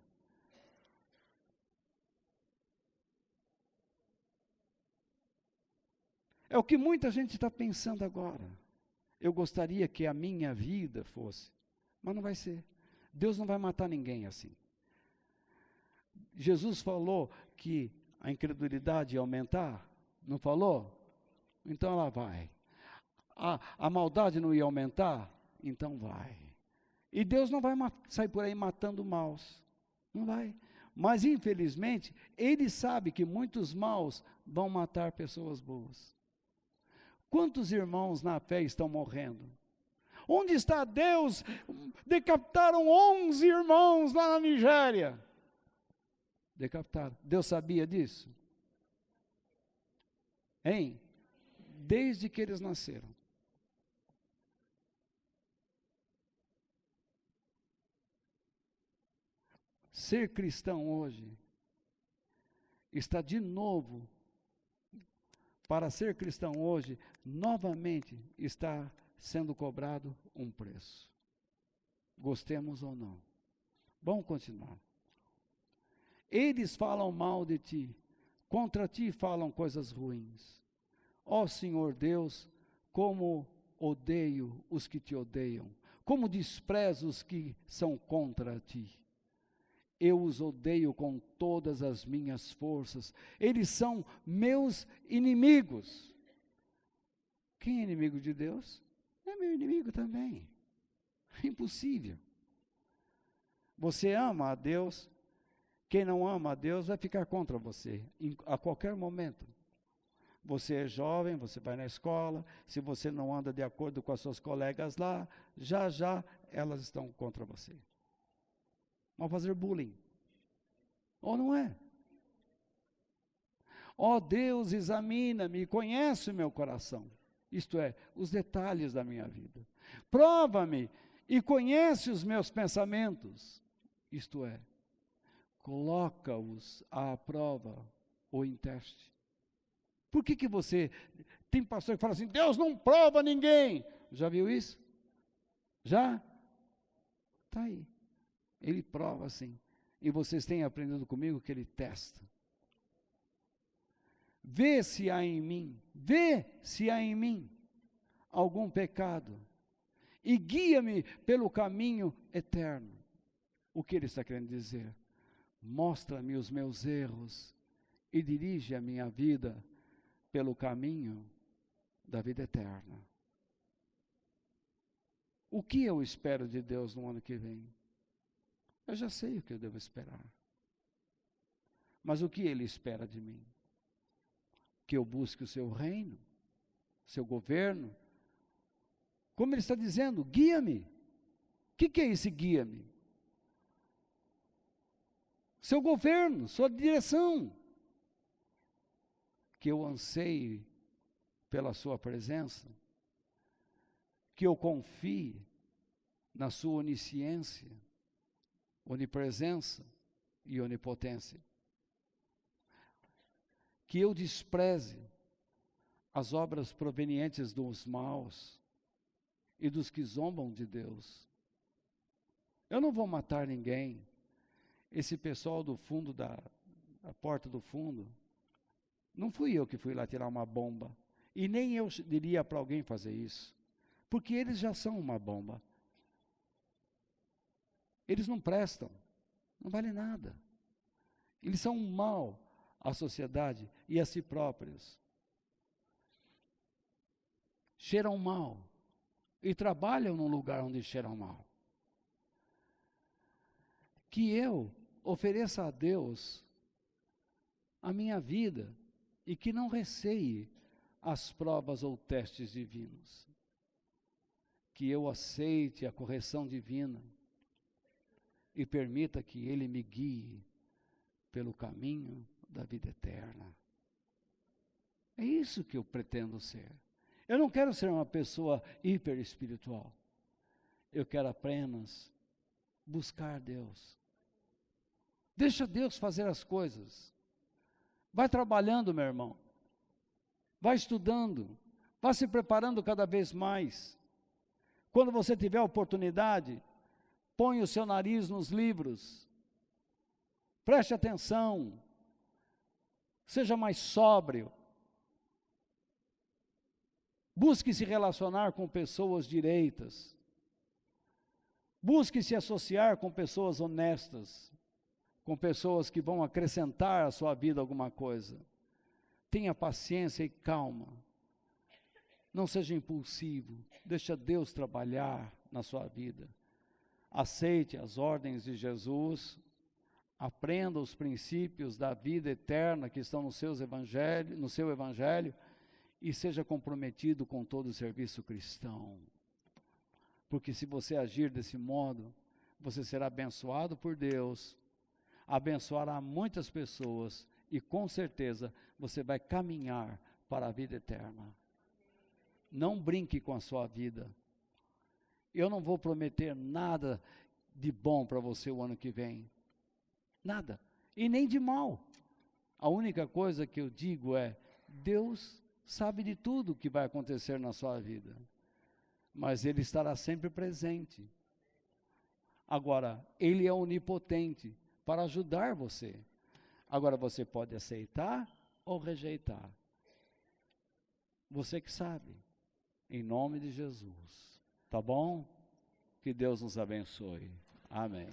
É o que muita gente está pensando agora. Eu gostaria que a minha vida fosse, mas não vai ser. Deus não vai matar ninguém assim. Jesus falou que a incredulidade ia aumentar, não falou? Então ela vai. A maldade não ia aumentar? Então vai. E Deus não vai sair por aí matando maus, não vai. Mas infelizmente, Ele sabe que muitos maus vão matar pessoas boas. Quantos irmãos na fé estão morrendo? Onde está Deus? Decapitaram 11 irmãos lá na Nigéria. Decapitaram. Deus sabia disso? Hein? Desde que eles nasceram. Ser cristão hoje está de novo, para ser cristão hoje, novamente está sendo cobrado um preço. Gostemos ou não. Vamos continuar. Eles falam mal de ti, contra ti falam coisas ruins. Ó Senhor Deus, como odeio os que te odeiam, como desprezo os que são contra ti. Eu os odeio com todas as minhas forças. Eles são meus inimigos. Quem é inimigo de Deus? É meu inimigo também. É impossível. Você ama a Deus. Quem não ama a Deus vai ficar contra você a qualquer momento. Você é jovem, você vai na escola. Se você não anda de acordo com as suas colegas lá, já elas estão contra você. Vão fazer bullying. Ou não é? Ó Deus, examina-me e conhece o meu coração. Isto é, os detalhes da minha vida. Prova-me e conhece os meus pensamentos. Isto é, coloca-os à prova ou em teste. Por que você... Tem pastor que fala assim, Deus não prova ninguém. Já viu isso? Já? Está aí. Ele prova assim. E vocês têm aprendido comigo que ele testa. Vê se há em mim algum pecado. E guia-me pelo caminho eterno. O que ele está querendo dizer? Mostra-me os meus erros e dirige a minha vida pelo caminho da vida eterna. O que eu espero de Deus no ano que vem? Eu já sei o que eu devo esperar. Mas o que Ele espera de mim? Que eu busque o seu reino, seu governo. Como Ele está dizendo, guia-me. O que é esse guia-me? Seu governo, sua direção. Que eu anseie pela sua presença. Que eu confie na sua onisciência, onipresença e onipotência. Que eu despreze as obras provenientes dos maus e dos que zombam de Deus. Eu não vou matar ninguém. Esse pessoal do fundo da porta do fundo, não fui eu que fui lá tirar uma bomba. E nem eu diria para alguém fazer isso. Porque eles já são uma bomba. Eles não prestam, não vale nada. Eles são um mal à sociedade e a si próprios. Cheiram mal e trabalham num lugar onde cheiram mal. Que eu ofereça a Deus a minha vida e que não receie as provas ou testes divinos. Que eu aceite a correção divina e permita que Ele me guie pelo caminho da vida eterna. É isso que eu pretendo ser. Eu não quero ser uma pessoa hiper espiritual. Eu quero apenas buscar Deus. Deixa Deus fazer as coisas. Vai trabalhando, meu irmão. Vai estudando. Vai se preparando cada vez mais. Quando você tiver oportunidade, põe o seu nariz nos livros. Preste atenção. Seja mais sóbrio. Busque se relacionar com pessoas direitas. Busque se associar com pessoas honestas. Com pessoas que vão acrescentar à sua vida alguma coisa. Tenha paciência e calma. Não seja impulsivo. Deixa Deus trabalhar na sua vida. Aceite as ordens de Jesus. Aprenda os princípios da vida eterna que estão no seu evangelho e seja comprometido com todo o serviço cristão. Porque se você agir desse modo, você será abençoado por Deus, abençoará muitas pessoas e com certeza você vai caminhar para a vida eterna. Não brinque com a sua vida. Eu não vou prometer nada de bom para você o ano que vem. Nada. E nem de mal. A única coisa que eu digo é, Deus sabe de tudo que vai acontecer na sua vida. Mas Ele estará sempre presente. Agora, Ele é onipotente para ajudar você. Agora, você pode aceitar ou rejeitar. Você que sabe. Em nome de Jesus. Tá bom? Que Deus nos abençoe. Amém.